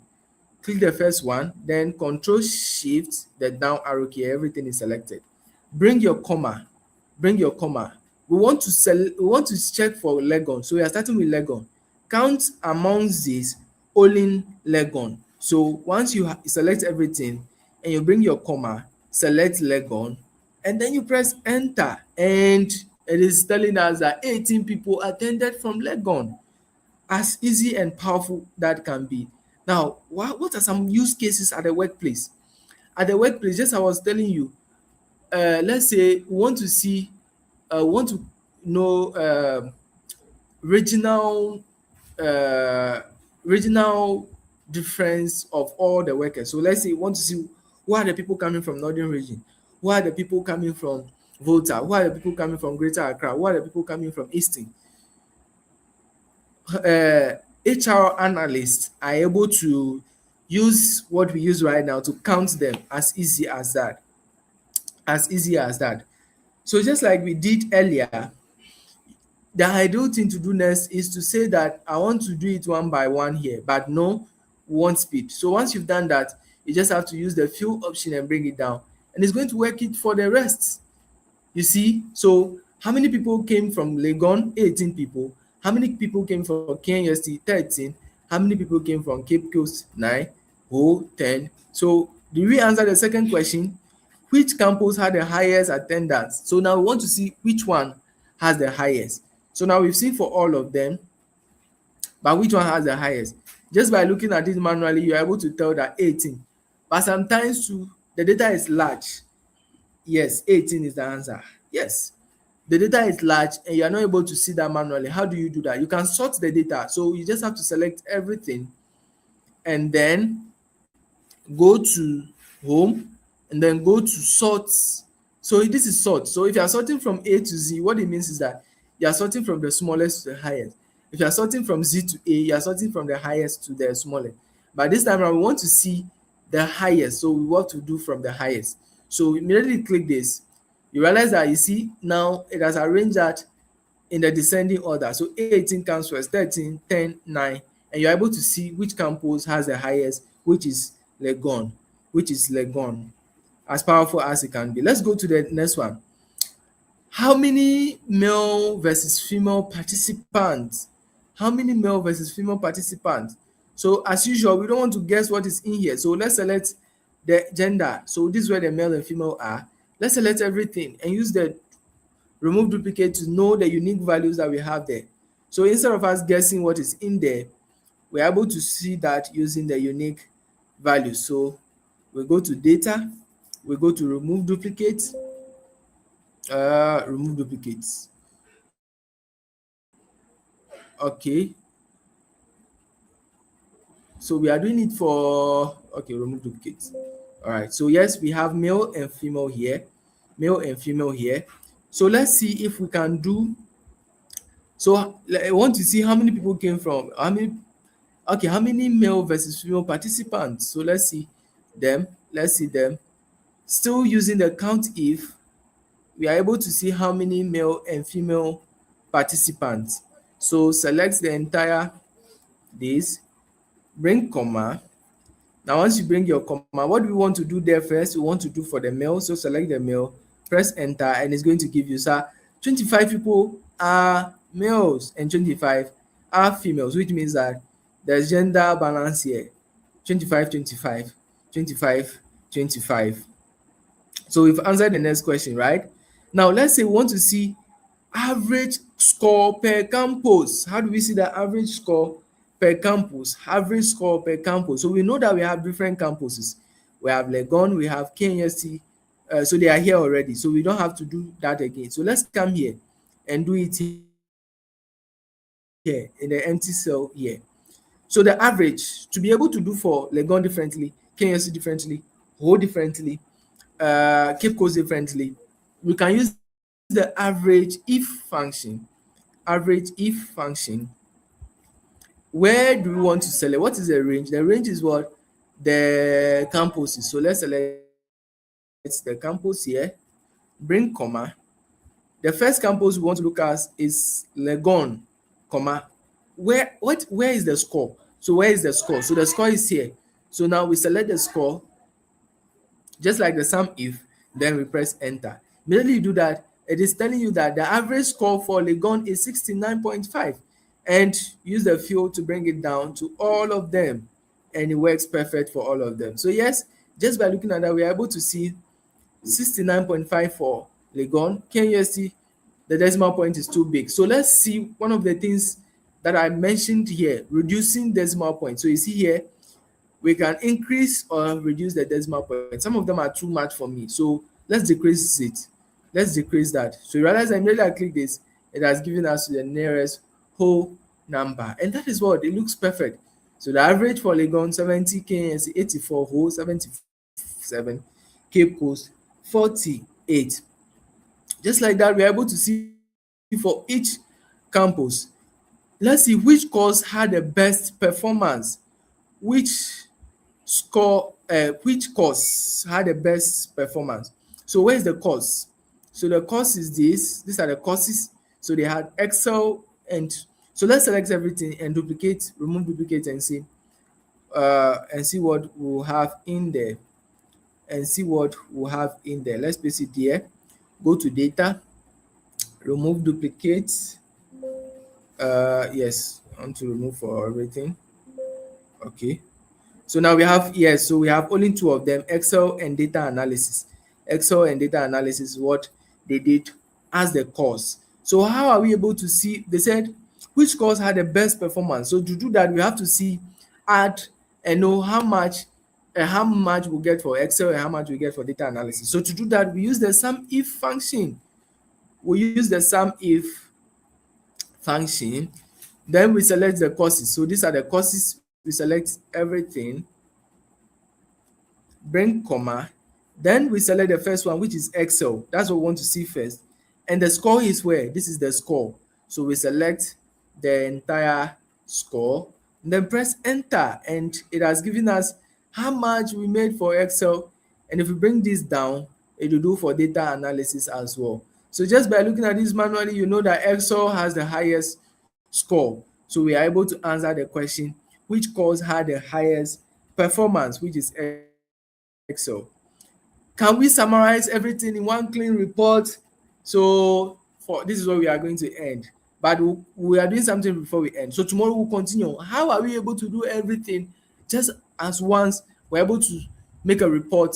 Click the first one, then Control Shift the down arrow key. Everything is selected. Bring your comma. We want to check for Legon. So we are starting with Legon. Count amongst these only Legon. So once you select everything and you bring your comma, select Legon, and then you press enter, and it is telling us that 18 people attended from Legon. As easy and powerful that can be. Now, what are some use cases at the workplace? At the workplace, just I was telling you, let's say we want to know regional difference of all the workers. So let's say we want to see who are the people coming from Northern region, who are the people coming from Volta, who are the people coming from Greater Accra, who are the people coming from Eastern. HR analysts are able to use what we use right now to count them as easy as that. So just like we did earlier, the ideal thing to do next is to say that I want to do it one by one here, but no, we want speed. So once you've done that, you just have to use the fill option and bring it down, and it's going to work it for the rest. You see, so how many people came from Legon? 18 people. How many people came from KNUST? 13. How many people came from Cape Coast? 9. 10. So did we answer the second question? Which campus had the highest attendance? So now we want to see which one has the highest. So now we've seen for all of them, but which one has the highest? Just by looking at it manually, you're able to tell that 18. But sometimes too, the data is large. Yes, 18 is the answer. Yes. the data is large and you are not able to see that manually, how do you do that? You can sort the data. So you just have to select everything and then go to home and then go to sort. So this is sort. So if you are sorting from A to Z, what it means is that you are sorting from the smallest to the highest. If you are sorting from Z to A, you are sorting from the highest to the smallest. But this time around, we want to see the highest. So we want to do from the highest. So immediately click this. You realize that you see now it has arranged that in the descending order. So 18 comes first, 13, 10, 9, and you're able to see which campus has the highest, which is Legon, which is Legon. As powerful as it can be. Let's go to the next one. How many male versus female participants? How many male versus female participants? So as usual, we don't want to guess what is in here. So let's select the gender. So this is where the male and female are. Let's select everything and use the remove duplicate to know the unique values that we have there. So instead of us guessing what is in there, we're able to see that using the unique values. So we go to data, we go to remove duplicates. Okay, so we are doing it for remove duplicates. All right, so yes, we have male and female here, male and female here. So let's see if we can do. So I want to see how many people came from, how many, okay, how many male versus female participants. So let's see them. Let's see them. Still using the count if, we are able to see how many male and female participants. So select the entire this, bring comma. Now once you bring your comma, what do we want to do there first? We want to do for the male. So select the male, press enter, and it's going to give you, sir, 25 people are males and 25 are females, which means that there's gender balance here. 25, 25, 25, 25. So we've answered the next question, right? Now let's say we want to see average score per campus. How do we see the average score per campus? Average score per campus. So we know that we have different campuses. We have Legon, we have KNST. So they are here already. So we don't have to do that again. So let's come here and do it here in the empty cell here. So the average, to be able to do for Legon differently, KNST differently, Ho differently, Cape Coast differently, we can use the average if function. Average if function. Where do we want to select? What is the range? The range is what? The campuses. So let's select the campus here, bring comma. The first campus we want to look at is Legon, comma. Where is the score? So where is the score? So the score is here. So now we select the score, just like the sum if, then we press enter. Immediately you do that, it is telling you that the average score for Legon is 69.5, and use the field to bring it down to all of them, and it works perfect for all of them. So yes, just by looking at that, we are able to see 69.5 for Legon. KUST, the decimal point is too big. So let's see one of the things that I mentioned here, reducing decimal point. So you see here, we can increase or reduce the decimal point. Some of them are too much for me. So let's decrease it. Let's decrease that. So you realize immediately I click this, it has given us the nearest whole number. And that is what it looks perfect. So the average for Legon 70, KNC 84, whole 77, Cape Coast 48. Just like that, we're able to see for each campus. Let's see which course had the best performance, which which course had the best performance. So where's the course? So the course is this. These are the courses. So they had Excel, and so let's select everything and duplicate, remove duplicate, and see what we'll have in there. And see what we'll have in there. Let's paste it here. Go to data, remove duplicates. Yes, I want to remove for everything. Okay. So now we have, yes, so we have only two of them, Excel and data analysis. Excel and data analysis is what they did as the course. So how are we able to see? They said which course had the best performance. So to do that, we have to see, add, and know how much we get for Excel and how much we get for data analysis. So to do that, we use the sum if function. we use the sum if function. Then we select the courses. So these are the courses. We select everything, bring comma. Then we select the first one, which is Excel. That's what we want to see first. And the score is where? This is the score. So we select the entire score. And then press enter. And it has given us how much we made for Excel. And if we bring this down, it will do for data analysis as well. So just by looking at this manually, you know that Excel has the highest score. So we are able to answer the question, which course had the highest performance, which is Excel. Can we summarize everything in one clean report? So for this is what we are going to end. But we are doing something before we end. So tomorrow we'll continue. How are we able to do everything just as once? We're able to make a report,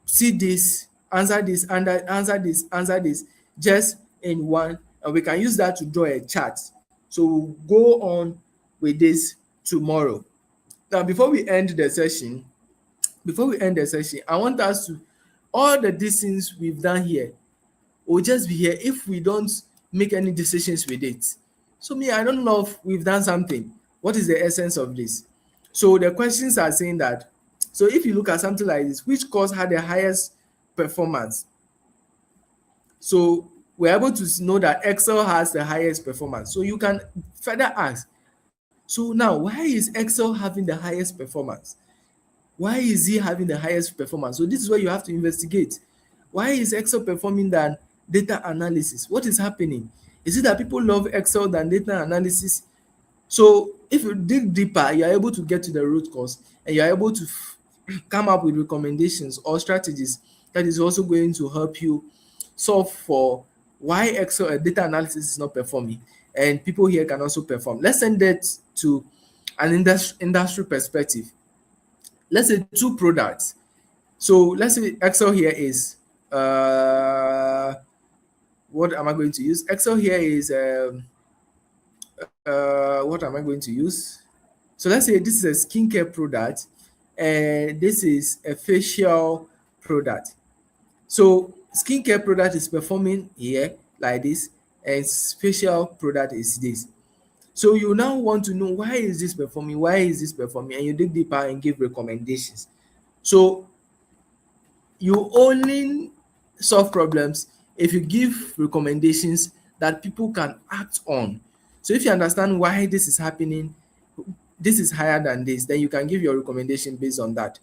see this, answer this, answer this, just in one, and we can use that to draw a chart. So we'll go on with this tomorrow. Now, before we end the session, I want us to, all the things we've done here will just be here if we don't make any decisions with it. So me, I don't know if we've done something. What is the essence of this? So the questions are saying that, so if you look at something like this, which course had the highest performance? So we're able to know that Excel has the highest performance. So you can further ask, so now why is Excel having the highest performance? Why is he having the highest performance? So this is where you have to investigate. Why is Excel performing than data analysis? What is happening? Is it that people love Excel than data analysis? So if you dig deeper, you are able to get to the root cause, and you are able to come up with recommendations or strategies that is also going to help you solve for why Excel data analysis is not performing, and people here can also perform. Let's send that to an industry perspective. Let's say two products. So let's say Excel here is what am I going to use? Excel here is what am I going to use? So let's say this is a skincare product and this is a facial product. So skincare product is performing here like this, and facial product is this. So you now want to know, why is this performing? Why is this performing? And you dig deeper and give recommendations. So you only solve problems if you give recommendations that people can act on. So if you understand why this is happening, this is higher than this, then you can give your recommendation based on that.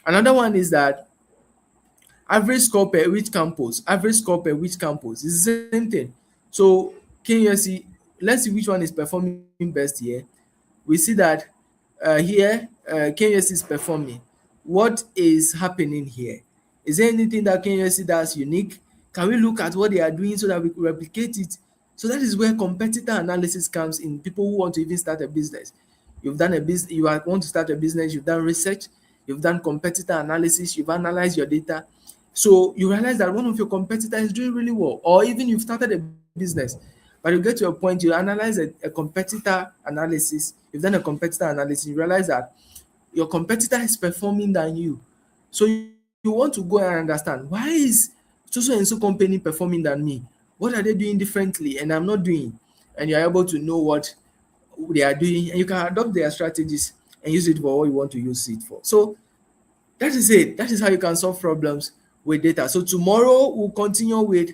Another one is that average score per which campus, average score per which campus is the same thing. So can you see, let's see which one is performing best here. We see that here KUSC is performing. What is happening here? Is there anything that KUSC does unique? Can we look at what they are doing so that we replicate it? So that is where competitor analysis comes in. People who want to even start a business. You've done a business, want to start a business, you've done research, you've done competitor analysis, you've analyzed your data. So you realize that one of your competitors is doing really well, or even you've started a business, but you get to a point, you analyze a competitor analysis, you've done a competitor analysis, you realize that your competitor is performing than you. So you want to go and understand, why is so and so company performing than me? What are they doing differently and I'm not doing? And you're able to know what they are doing, and you can adopt their strategies and use it for what you want to use it for. So that is it. That is how you can solve problems with data. So tomorrow we'll continue with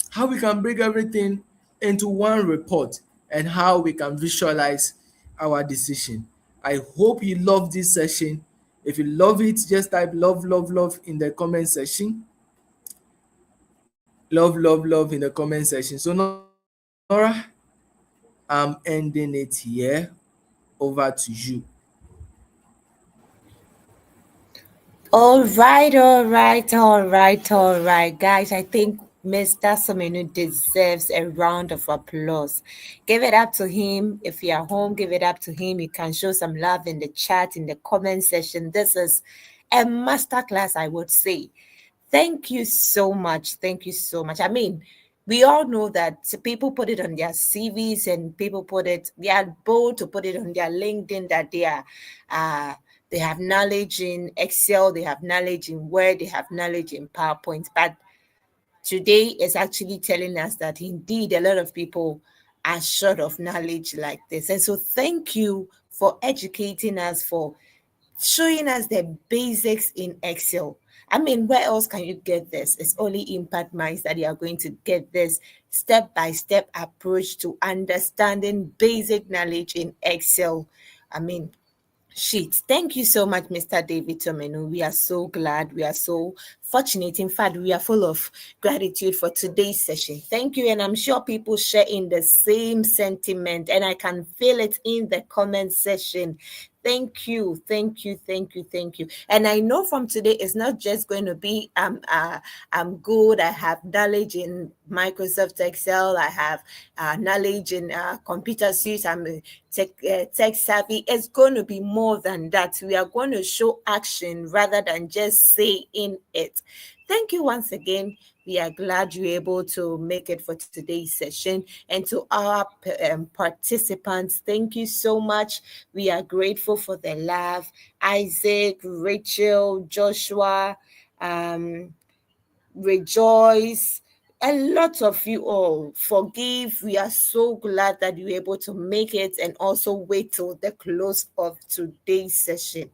how we can break everything into one report and how we can visualize our decision. I hope you love this session. If you love it, just type love, love, love in the comment section. Love, love, love in the comment section. So Nora, I'm ending it here. Over to you. All right, guys. I think Mr. Somenu deserves a round of applause. Give it up to him. If you're home, give it up to him. You can show some love in the chat, in the comment section. This is a masterclass, I would say. Thank you so much. Thank you so much. I mean, we all know that people put it on their CVs and people they are bold to put it on their LinkedIn that uh, they have knowledge in Excel, they have knowledge in Word, they have knowledge in PowerPoint. But Today is actually telling us that indeed a lot of people are short of knowledge like this. And so, thank you for educating us, for showing us the basics in Excel. I mean, where else can you get this? It's only Impact Minds that you are going to get this step by step approach to understanding basic knowledge in Excel. I mean, sheet. Thank you so much, Mr. David Tomenu. We are so glad. We are so fortunate. In fact, we are full of gratitude for today's session. Thank you. And I'm sure people share in the same sentiment, and I can feel it in the comment section. Thank you, thank you, thank you, thank you. And I know from today it's not just going to be I'm good. I have knowledge in Microsoft Excel. I have knowledge in computer suite. I'm tech savvy. It's going to be more than that. We are going to show action rather than just saying it. Thank you once again. We are glad you're able to make it for today's session. And to our participants, thank you so much. We are grateful for the love. Isaac, Rachel, Joshua, um, Rejoice, a lot of you all. Forgive. We are so glad that you're able to make it and also wait till the close of today's session.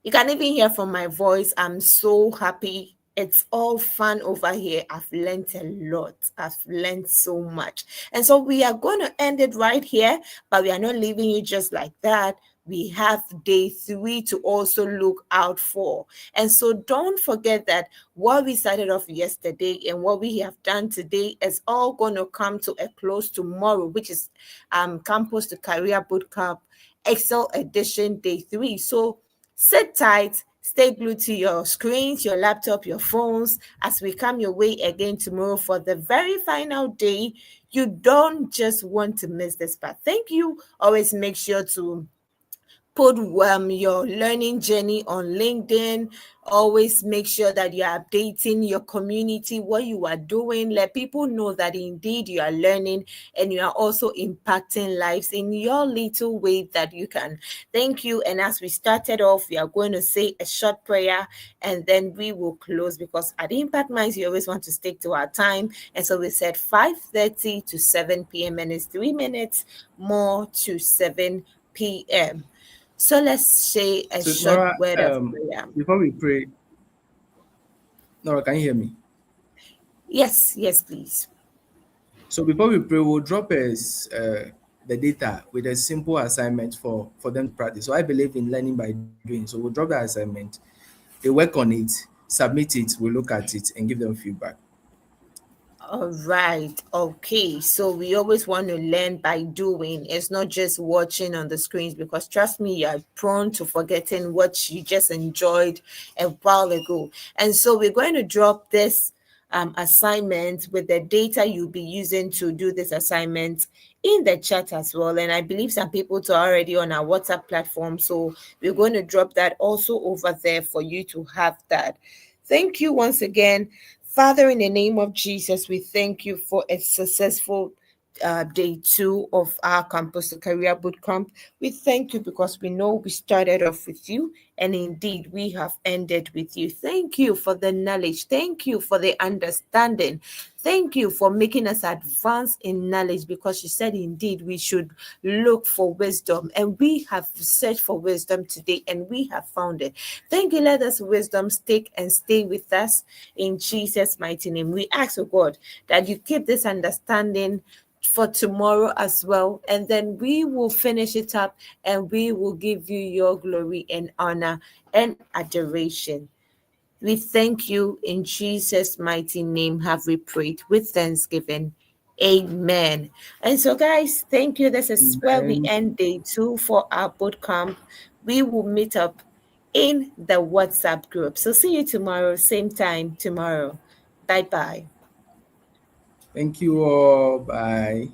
You can even hear from my voice. I'm so happy. It's all fun over here. I've learned a lot. I've learned so much. And so we are going to end it right here, but we are not leaving you just like that. We have day 3 to also look out for. And so don't forget that what we started off yesterday and what we have done today is all going to come to a close tomorrow, which is Campus to Career Bootcamp Excel Edition Day 3. So sit tight, stay glued to your screens, your laptop, your phones as we come your way again tomorrow for the very final day. You don't just want to miss this part. Thank you. Always make sure to put your learning journey on LinkedIn. Always make sure that you're updating your community, what you are doing. Let people know that indeed you are learning and you are also impacting lives in your little way that you can. Thank you. And as we started off, we are going to say a short prayer and then we will close because at Impact Minds, we always want to stick to our time. And so we said 5:30 to 7 p.m. and it's 3 minutes more to 7 p.m. So let's say a So short Nora, word of prayer. before we pray, Nora, can you hear me? Yes, yes, please. So before we pray, we'll drop us the data with a simple assignment for them to practice. So I believe in learning by doing. So we'll drop the assignment, they work on it, submit it, we'll look at it and give them feedback. All right. Okay. So we always want to learn by doing. It's not just watching on the screens because trust me, you're prone to forgetting what you just enjoyed a while ago. And so we're going to drop this assignment with the data you'll be using to do this assignment in the chat as well. And I believe some people are already on our WhatsApp platform. So we're going to drop that also over there for you to have that. Thank you once again. Father, in the name of Jesus, we thank you for a successful day 2 of our Campus to Career Bootcamp. We thank you because we know we started off with you and indeed we have ended with you. Thank you for the knowledge. Thank you for the understanding. Thank you for making us advance in knowledge because you said indeed we should look for wisdom and we have searched for wisdom today and we have found it. Thank you. Let us wisdom stick and stay with us in Jesus' mighty name. We ask, oh God, that you keep this understanding for tomorrow as well. And then we will finish it up and we will give you your glory and honor and adoration. We thank you in Jesus' mighty name. Have we prayed with thanksgiving? Amen. And so, guys, thank you. This is where we And end day 2 for our bootcamp. We will meet up in the WhatsApp group. So, see you tomorrow, same time tomorrow. Bye bye. thank you all. Bye.